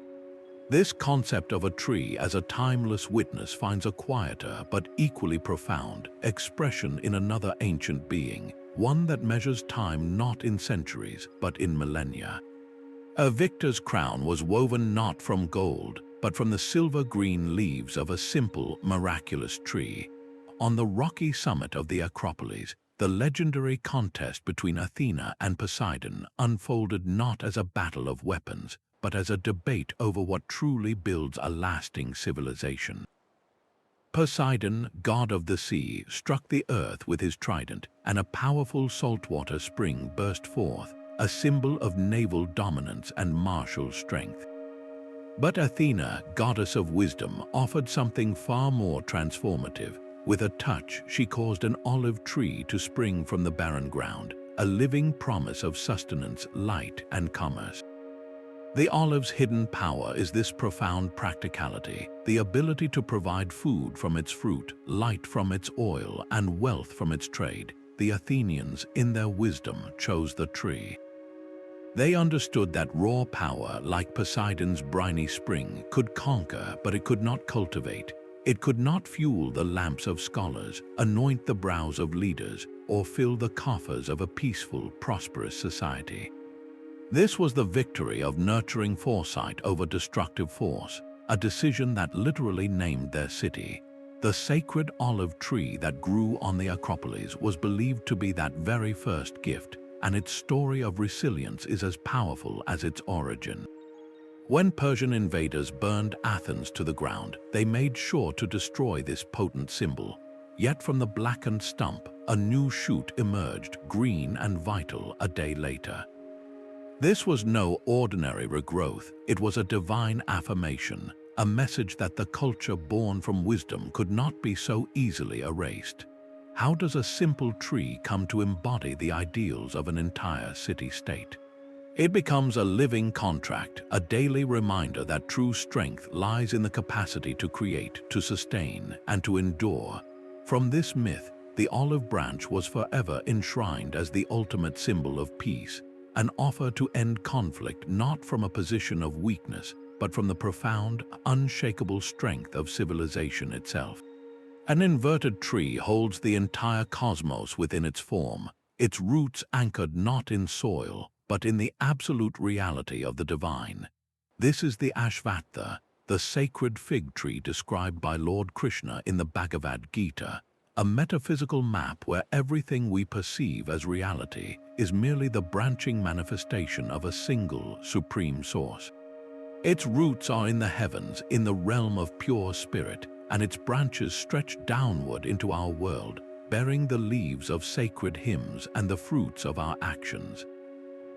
This concept of a tree as a timeless witness finds a quieter but equally profound expression in another ancient being, one that measures time not in centuries but in millennia. A victor's crown was woven not from gold, but from the silver-green leaves of a simple, miraculous tree. On the rocky summit of the Acropolis, the legendary contest between Athena and Poseidon unfolded not as a battle of weapons, but as a debate over what truly builds a lasting civilization. Poseidon, god of the sea, struck the earth with his trident, and a powerful saltwater spring burst forth, a symbol of naval dominance and martial strength. But Athena, goddess of wisdom, offered something far more transformative. With a touch, she caused an olive tree to spring from the barren ground, a living promise of sustenance, light, and commerce. The olive's hidden power is this profound practicality, the ability to provide food from its fruit, light from its oil, and wealth from its trade. The Athenians, in their wisdom, chose the tree. They understood that raw power, like Poseidon's briny spring, could conquer, but it could not cultivate. It could not fuel the lamps of scholars, anoint the brows of leaders, or fill the coffers of a peaceful, prosperous society. This was the victory of nurturing foresight over destructive force, a decision that literally named their city. The sacred olive tree that grew on the Acropolis was believed to be that very first gift, and its story of resilience is as powerful as its origin. When Persian invaders burned Athens to the ground, they made sure to destroy this potent symbol. Yet from the blackened stump, a new shoot emerged, green and vital, a day later. This was no ordinary regrowth, it was a divine affirmation, a message that the culture born from wisdom could not be so easily erased. How does a simple tree come to embody the ideals of an entire city-state? It becomes a living contract, a daily reminder that true strength lies in the capacity to create, to sustain, and to endure. From this myth, the olive branch was forever enshrined as the ultimate symbol of peace, an offer to end conflict not from a position of weakness, but from the profound, unshakable strength of civilization itself. An inverted tree holds the entire cosmos within its form, its roots anchored not in soil, but in the absolute reality of the divine. This is the Ashvattha, the sacred fig tree described by Lord Krishna in the Bhagavad Gita, a metaphysical map where everything we perceive as reality is merely the branching manifestation of a single, supreme source. Its roots are in the heavens, in the realm of pure spirit, and its branches stretch downward into our world, bearing the leaves of sacred hymns and the fruits of our actions.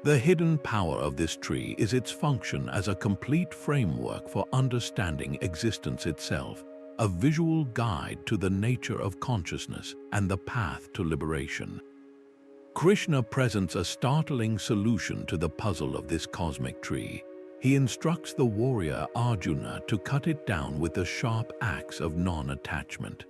The hidden power of this tree is its function as a complete framework for understanding existence itself, a visual guide to the nature of consciousness and the path to liberation. Krishna presents a startling solution to the puzzle of this cosmic tree. He instructs the warrior Arjuna to cut it down with the sharp axe of non-attachment.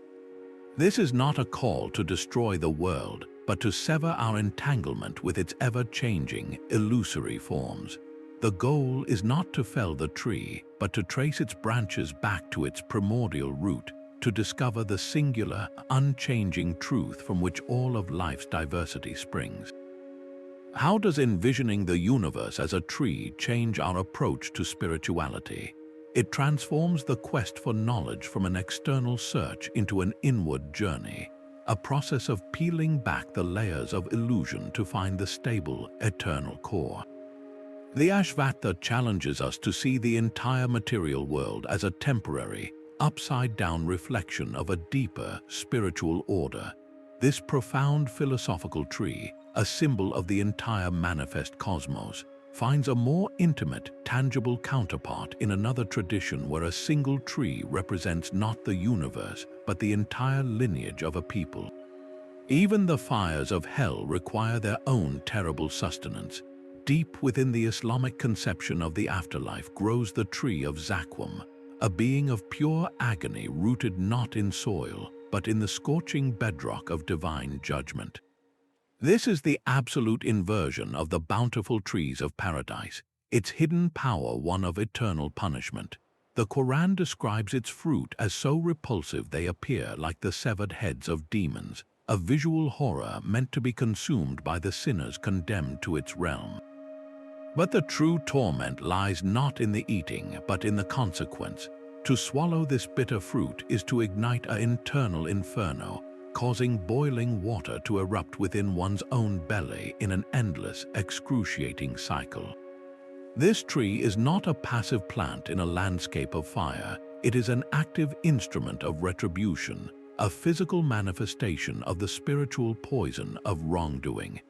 This is not a call to destroy the world, but to sever our entanglement with its ever-changing, illusory forms. The goal is not to fell the tree, but to trace its branches back to its primordial root, to discover the singular, unchanging truth from which all of life's diversity springs. How does envisioning the universe as a tree change our approach to spirituality? It transforms the quest for knowledge from an external search into an inward journey, a process of peeling back the layers of illusion to find the stable, eternal core. The Ashvattha challenges us to see the entire material world as a temporary, upside-down reflection of a deeper, spiritual order. This profound philosophical tree, a symbol of the entire manifest cosmos, finds a more intimate, tangible counterpart in another tradition where a single tree represents not the universe, but the entire lineage of a people. Even the fires of hell require their own terrible sustenance. Deep within the Islamic conception of the afterlife grows the tree of Zaqqum, a being of pure agony rooted not in soil, but but in the scorching bedrock of divine judgment. This is the absolute inversion of the bountiful trees of paradise, its hidden power one of eternal punishment. The Quran describes its fruit as so repulsive they appear like the severed heads of demons, a visual horror meant to be consumed by the sinners condemned to its realm. But the true torment lies not in the eating, but in the consequence. To swallow this bitter fruit is to ignite an internal inferno, causing boiling water to erupt within one's own belly in an endless, excruciating cycle. This tree is not a passive plant in a landscape of fire. It is an active instrument of retribution, a physical manifestation of the spiritual poison of wrongdoing.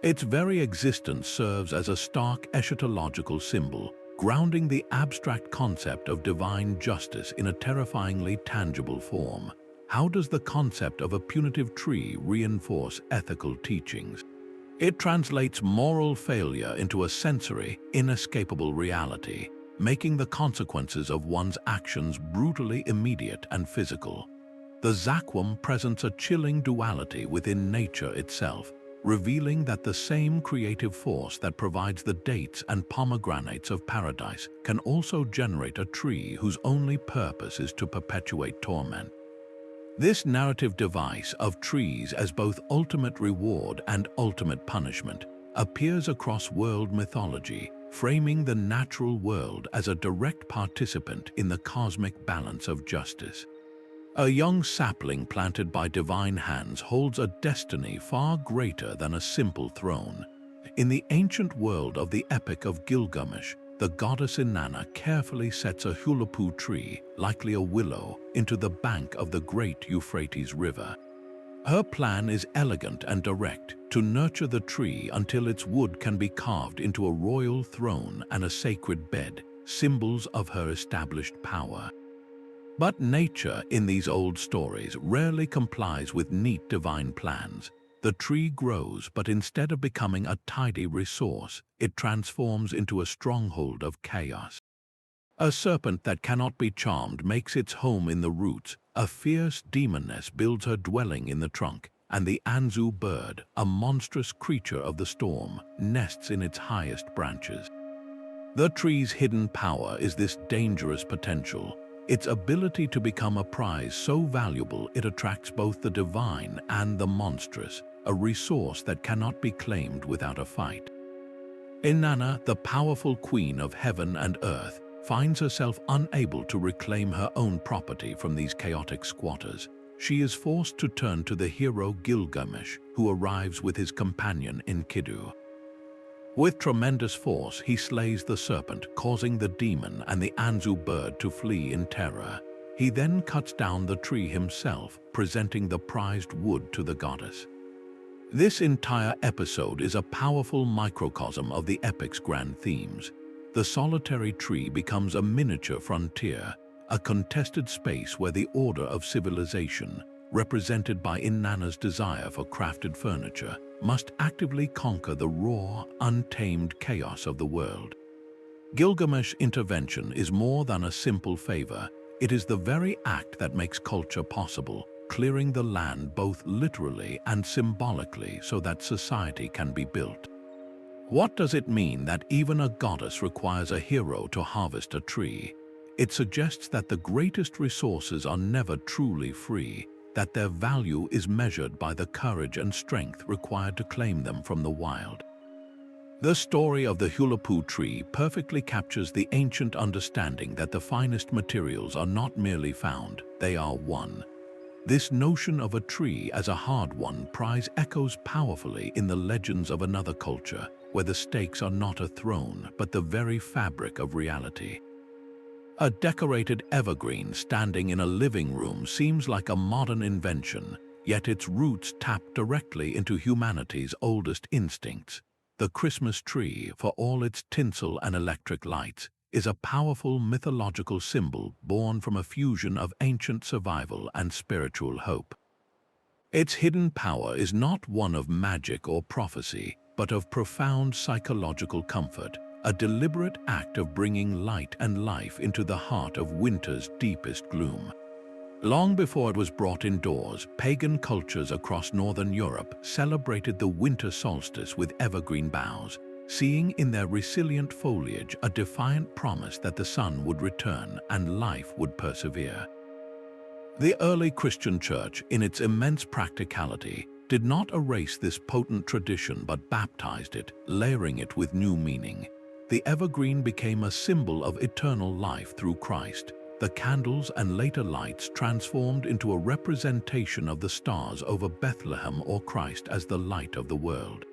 Its very existence serves as a stark eschatological symbol, grounding the abstract concept of divine justice in a terrifyingly tangible form. How does the concept of a punitive tree reinforce ethical teachings? It translates moral failure into a sensory, inescapable reality, making the consequences of one's actions brutally immediate and physical. The Zakwam presents a chilling duality within nature itself, revealing that the same creative force that provides the dates and pomegranates of paradise can also generate a tree whose only purpose is to perpetuate torment. This narrative device of trees as both ultimate reward and ultimate punishment appears across world mythology, framing the natural world as a direct participant in the cosmic balance of justice. A young sapling planted by divine hands holds a destiny far greater than a simple throne. In the ancient world of the Epic of Gilgamesh, the goddess Inanna carefully sets a hulapu tree, likely a willow, into the bank of the great Euphrates River. Her plan is elegant and direct, to nurture the tree until its wood can be carved into a royal throne and a sacred bed, symbols of her established power. But nature, in these old stories, rarely complies with neat divine plans. The tree grows, but instead of becoming a tidy resource, it transforms into a stronghold of chaos. A serpent that cannot be charmed makes its home in the roots, a fierce demoness builds her dwelling in the trunk, and the Anzu bird, a monstrous creature of the storm, nests in its highest branches. The tree's hidden power is this dangerous potential, its ability to become a prize so valuable it attracts both the divine and the monstrous, a resource that cannot be claimed without a fight. Inanna, the powerful queen of heaven and earth, finds herself unable to reclaim her own property from these chaotic squatters. She is forced to turn to the hero Gilgamesh, who arrives with his companion Enkidu. With tremendous force, he slays the serpent, causing the demon and the Anzu bird to flee in terror. He then cuts down the tree himself, presenting the prized wood to the goddess. This entire episode is a powerful microcosm of the epic's grand themes. The solitary tree becomes a miniature frontier, a contested space where the order of civilization, represented by Inanna's desire for crafted furniture, must actively conquer the raw, untamed chaos of the world. Gilgamesh's intervention is more than a simple favor. It is the very act that makes culture possible, clearing the land both literally and symbolically so that society can be built. What does it mean that even a goddess requires a hero to harvest a tree? It suggests that the greatest resources are never truly free, that their value is measured by the courage and strength required to claim them from the wild. The story of the hulapu tree perfectly captures the ancient understanding that the finest materials are not merely found, they are won. This notion of a tree as a hard-won prize echoes powerfully in the legends of another culture, where the stakes are not a throne, but the very fabric of reality. A decorated evergreen standing in a living room seems like a modern invention, yet its roots tap directly into humanity's oldest instincts. The Christmas tree, for all its tinsel and electric lights, is a powerful mythological symbol born from a fusion of ancient survival and spiritual hope. Its hidden power is not one of magic or prophecy, but of profound psychological comfort, a deliberate act of bringing light and life into the heart of winter's deepest gloom. Long before it was brought indoors, pagan cultures across northern Europe celebrated the winter solstice with evergreen boughs, seeing in their resilient foliage a defiant promise that the sun would return and life would persevere. The early Christian church, in its immense practicality, did not erase this potent tradition but baptized it, layering it with new meaning. The evergreen became a symbol of eternal life through Christ. The candles and later lights transformed into a representation of the stars over Bethlehem or Christ as the light of the world.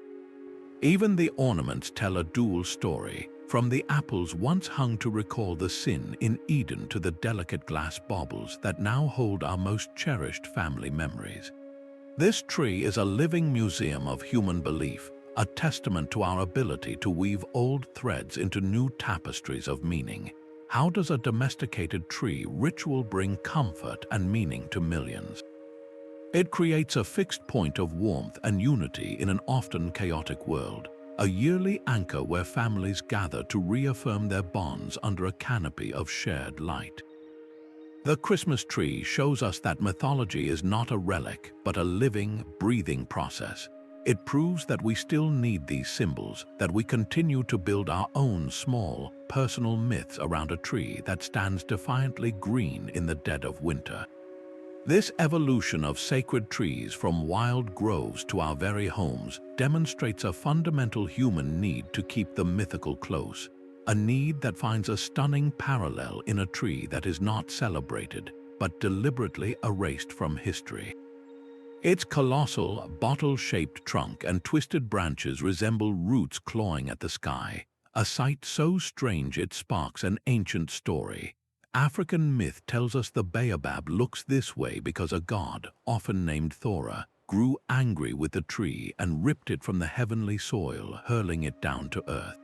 Even the ornaments tell a dual story, from the apples once hung to recall the sin in Eden to the delicate glass baubles that now hold our most cherished family memories. This tree is a living museum of human belief, a testament to our ability to weave old threads into new tapestries of meaning. How does a domesticated tree ritual bring comfort and meaning to millions? It creates a fixed point of warmth and unity in an often chaotic world, a yearly anchor where families gather to reaffirm their bonds under a canopy of shared light. The Christmas tree shows us that mythology is not a relic, but a living, breathing process. It proves that we still need these symbols, that we continue to build our own small, personal myths around a tree that stands defiantly green in the dead of winter. This evolution of sacred trees from wild groves to our very homes demonstrates a fundamental human need to keep the mythical close, a need that finds a stunning parallel in a tree that is not celebrated, but deliberately erased from history. Its colossal, bottle-shaped trunk and twisted branches resemble roots clawing at the sky, a sight so strange it sparks an ancient story. African myth tells us the baobab looks this way because a god, often named Thora, grew angry with the tree and ripped it from the heavenly soil, hurling it down to earth.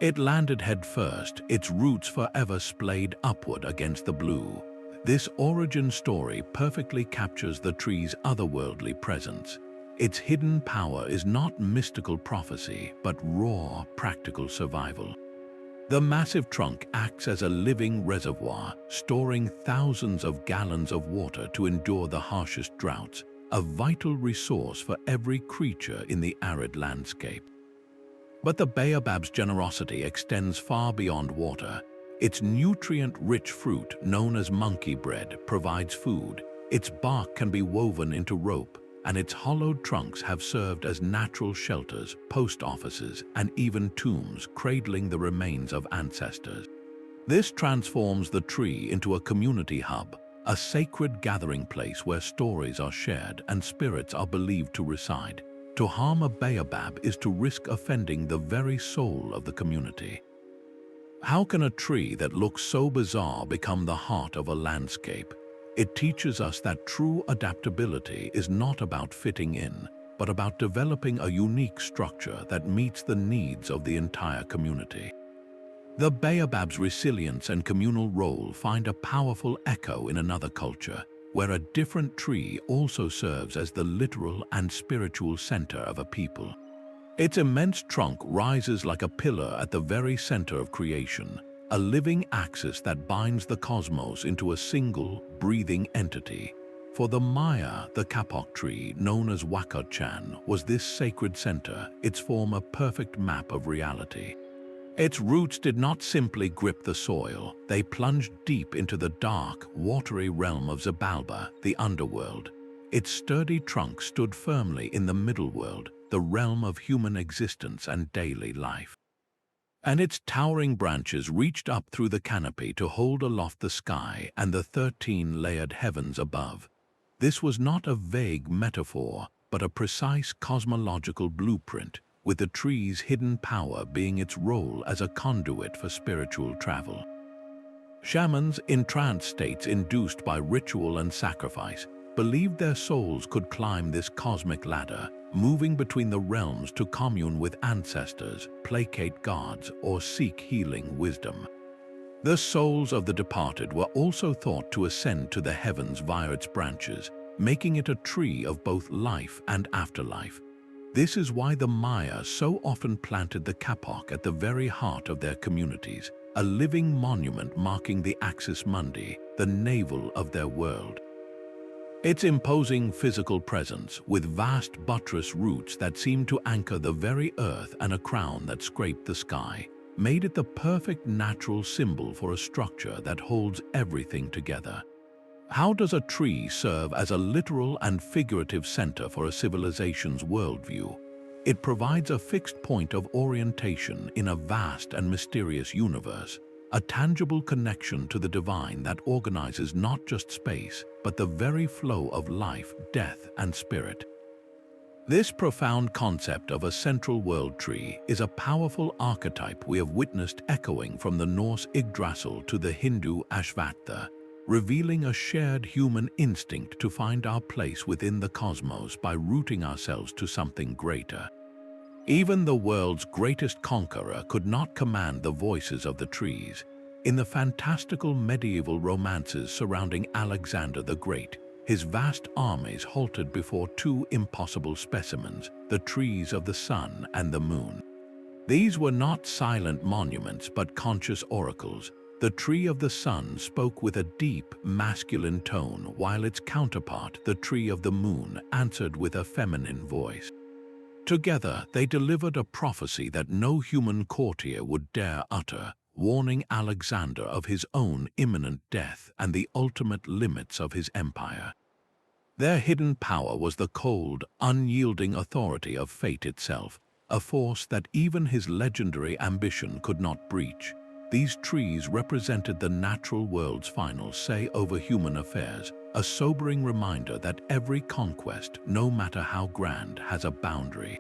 It landed headfirst, its roots forever splayed upward against the blue. This origin story perfectly captures the tree's otherworldly presence. Its hidden power is not mystical prophecy, but raw, practical survival. The massive trunk acts as a living reservoir, storing thousands of gallons of water to endure the harshest droughts, a vital resource for every creature in the arid landscape. But the baobab's generosity extends far beyond water. Its nutrient-rich fruit, known as monkey bread, provides food. Its bark can be woven into rope, and its hollowed trunks have served as natural shelters, post offices, and even tombs, cradling the remains of ancestors. This transforms the tree into a community hub, a sacred gathering place where stories are shared and spirits are believed to reside. To harm a baobab is to risk offending the very soul of the community. How can a tree that looks so bizarre become the heart of a landscape? It teaches us that true adaptability is not about fitting in, but about developing a unique structure that meets the needs of the entire community. The baobab's resilience and communal role find a powerful echo in another culture, where a different tree also serves as the literal and spiritual center of a people. Its immense trunk rises like a pillar at the very center of creation, a living axis that binds the cosmos into a single, breathing entity. For the Maya, the Kapok tree, known as Wakachan, was this sacred center, its form a perfect map of reality. Its roots did not simply grip the soil, they plunged deep into the dark, watery realm of Xibalba, the underworld. Its sturdy trunk stood firmly in the middle world, the realm of human existence and daily life. And its towering branches reached up through the canopy to hold aloft the sky and the 13-layered heavens above. This was not a vague metaphor, but a precise cosmological blueprint, with the tree's hidden power being its role as a conduit for spiritual travel. Shamans, in trance states induced by ritual and sacrifice, believed their souls could climb this cosmic ladder, moving between the realms to commune with ancestors, placate gods, or seek healing wisdom. The souls of the departed were also thought to ascend to the heavens via its branches, making it a tree of both life and afterlife. This is why the Maya so often planted the Kapok at the very heart of their communities, a living monument marking the axis mundi, the navel of their world. Its imposing physical presence, with vast buttress roots that seemed to anchor the very earth and a crown that scraped the sky, made it the perfect natural symbol for a structure that holds everything together. How does a tree serve as a literal and figurative center for a civilization's worldview? It provides a fixed point of orientation in a vast and mysterious universe, a tangible connection to the divine that organizes not just space, but the very flow of life, death, and spirit. This profound concept of a central world tree is a powerful archetype we have witnessed echoing from the Norse Yggdrasil to the Hindu Ashvatha, revealing a shared human instinct to find our place within the cosmos by rooting ourselves to something greater. Even the world's greatest conqueror could not command the voices of the trees. In the fantastical medieval romances surrounding Alexander the Great, his vast armies halted before two impossible specimens, the trees of the sun and the moon. These were not silent monuments but conscious oracles. The tree of the sun spoke with a deep, masculine tone, while its counterpart, the tree of the moon, answered with a feminine voice. Together, they delivered a prophecy that no human courtier would dare utter, warning Alexander of his own imminent death and the ultimate limits of his empire. Their hidden power was the cold, unyielding authority of fate itself, a force that even his legendary ambition could not breach. These trees represented the natural world's final say over human affairs, a sobering reminder that every conquest, no matter how grand, has a boundary.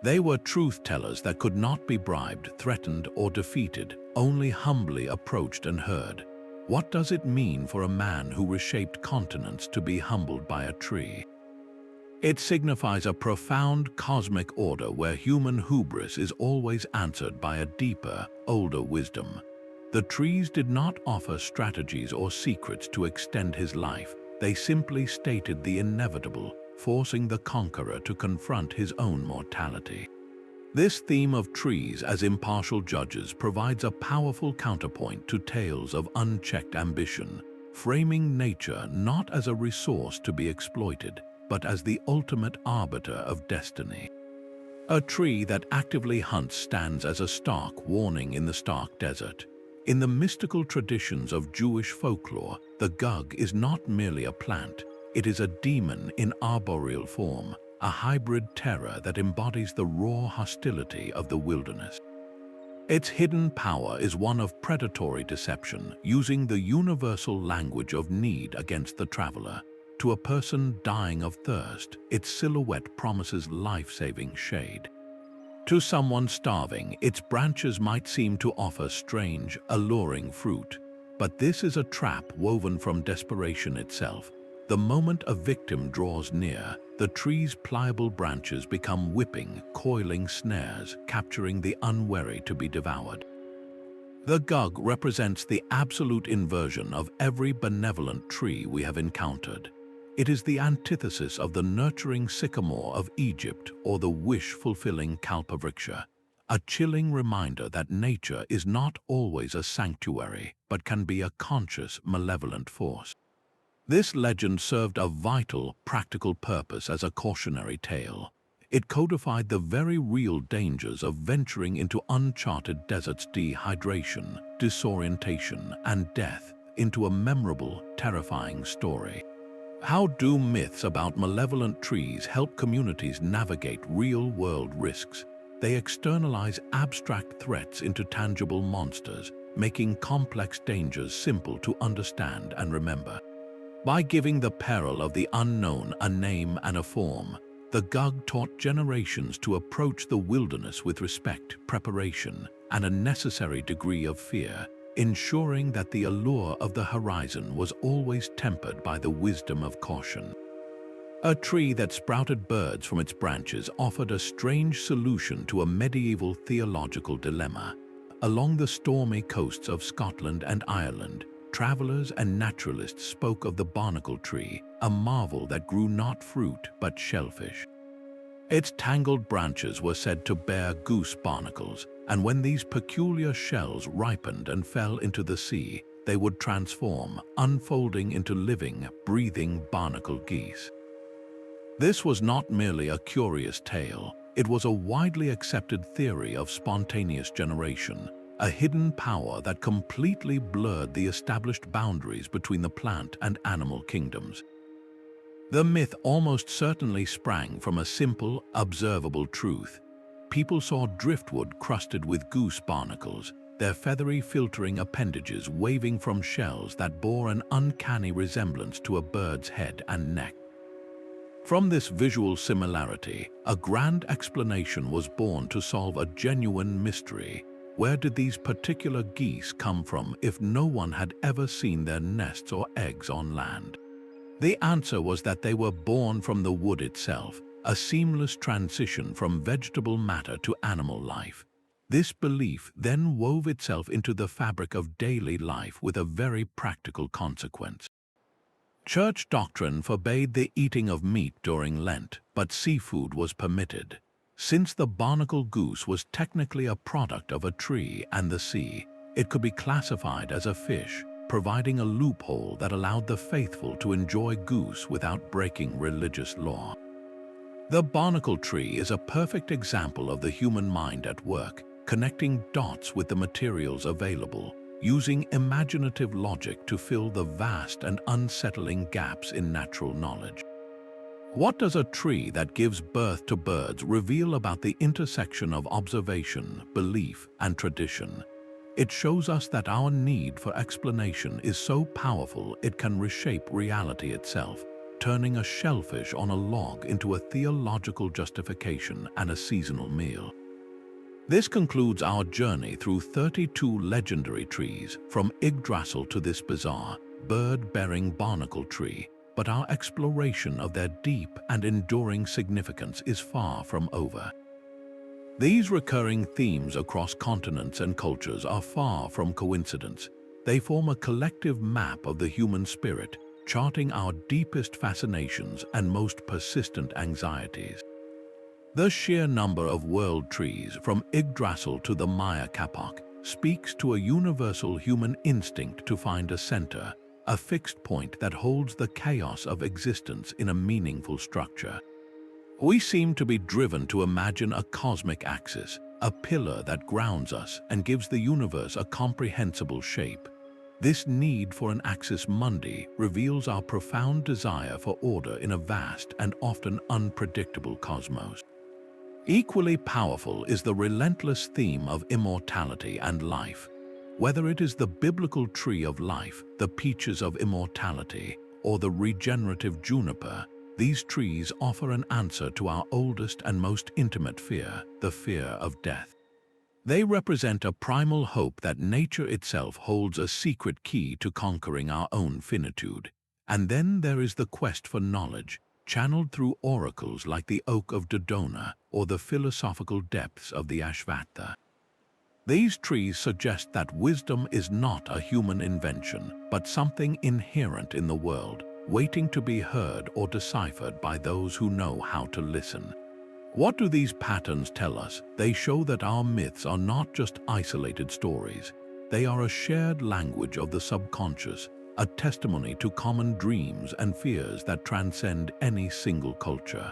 They were truth-tellers that could not be bribed, threatened, or defeated, only humbly approached and heard. What does it mean for a man who reshaped continents to be humbled by a tree? It signifies a profound cosmic order where human hubris is always answered by a deeper, older wisdom. The trees did not offer strategies or secrets to extend his life. They simply stated the inevitable, forcing the conqueror to confront his own mortality. This theme of trees as impartial judges provides a powerful counterpoint to tales of unchecked ambition, framing nature not as a resource to be exploited, but as the ultimate arbiter of destiny. A tree that actively hunts stands as a stark warning in the stark desert. In the mystical traditions of Jewish folklore, the gug is not merely a plant, it is a demon in arboreal form, a hybrid terror that embodies the raw hostility of the wilderness. Its hidden power is one of predatory deception, using the universal language of need against the traveler. To a person dying of thirst, its silhouette promises life-saving shade. To someone starving, its branches might seem to offer strange, alluring fruit. But this is a trap woven from desperation itself. The moment a victim draws near, the tree's pliable branches become whipping, coiling snares, capturing the unwary to be devoured. The gug represents the absolute inversion of every benevolent tree we have encountered. It is the antithesis of the nurturing sycamore of Egypt or the wish-fulfilling Kalpavriksha, a chilling reminder that nature is not always a sanctuary, but can be a conscious, malevolent force. This legend served a vital, practical purpose as a cautionary tale. It codified the very real dangers of venturing into uncharted deserts, dehydration, disorientation, and death, into a memorable, terrifying story. How do myths about malevolent trees help communities navigate real-world risks? They externalize abstract threats into tangible monsters, making complex dangers simple to understand and remember. By giving the peril of the unknown a name and a form, the gug taught generations to approach the wilderness with respect, preparation, and a necessary degree of fear, ensuring that the allure of the horizon was always tempered by the wisdom of caution. A tree that sprouted birds from its branches offered a strange solution to a medieval theological dilemma. Along the stormy coasts of Scotland and Ireland, travelers and naturalists spoke of the barnacle tree, a marvel that grew not fruit but shellfish. Its tangled branches were said to bear goose barnacles, and when these peculiar shells ripened and fell into the sea, they would transform, unfolding into living, breathing barnacle geese. This was not merely a curious tale, it was a widely accepted theory of spontaneous generation, a hidden power that completely blurred the established boundaries between the plant and animal kingdoms. The myth almost certainly sprang from a simple, observable truth. People saw driftwood crusted with goose barnacles, their feathery filtering appendages waving from shells that bore an uncanny resemblance to a bird's head and neck. From this visual similarity, a grand explanation was born to solve a genuine mystery. Where did these particular geese come from if no one had ever seen their nests or eggs on land? The answer was that they were born from the wood itself, a seamless transition from vegetable matter to animal life. This belief then wove itself into the fabric of daily life with a very practical consequence. Church doctrine forbade the eating of meat during Lent, but seafood was permitted. Since the barnacle goose was technically a product of a tree and the sea, it could be classified as a fish, providing a loophole that allowed the faithful to enjoy goose without breaking religious law. The barnacle tree is a perfect example of the human mind at work, connecting dots with the materials available, using imaginative logic to fill the vast and unsettling gaps in natural knowledge. What does a tree that gives birth to birds reveal about the intersection of observation, belief, and tradition? It shows us that our need for explanation is so powerful it can reshape reality itself, turning a shellfish on a log into a theological justification and a seasonal meal. This concludes our journey through 32 legendary trees, from Yggdrasil to this bizarre, bird-bearing barnacle tree, but our exploration of their deep and enduring significance is far from over. These recurring themes across continents and cultures are far from coincidence. They form a collective map of the human spirit, charting our deepest fascinations and most persistent anxieties. The sheer number of world trees, from Yggdrasil to the Maya Kapok, speaks to a universal human instinct to find a center, a fixed point that holds the chaos of existence in a meaningful structure. We seem to be driven to imagine a cosmic axis, a pillar that grounds us and gives the universe a comprehensible shape. This need for an axis mundi reveals our profound desire for order in a vast and often unpredictable cosmos. Equally powerful is the relentless theme of immortality and life. Whether it is the biblical tree of life, the peaches of immortality, or the regenerative juniper, these trees offer an answer to our oldest and most intimate fear, the fear of death. They represent a primal hope that nature itself holds a secret key to conquering our own finitude. And then there is the quest for knowledge, channeled through oracles like the Oak of Dodona or the philosophical depths of the Ashvattha. These trees suggest that wisdom is not a human invention, but something inherent in the world, waiting to be heard or deciphered by those who know how to listen. What do these patterns tell us? They show that our myths are not just isolated stories. They are a shared language of the subconscious, a testimony to common dreams and fears that transcend any single culture.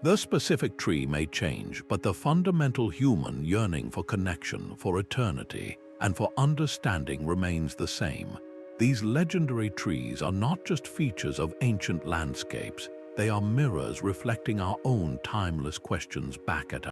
The specific tree may change, but the fundamental human yearning for connection, for eternity, and for understanding remains the same. These legendary trees are not just features of ancient landscapes, they are mirrors reflecting our own timeless questions back at us.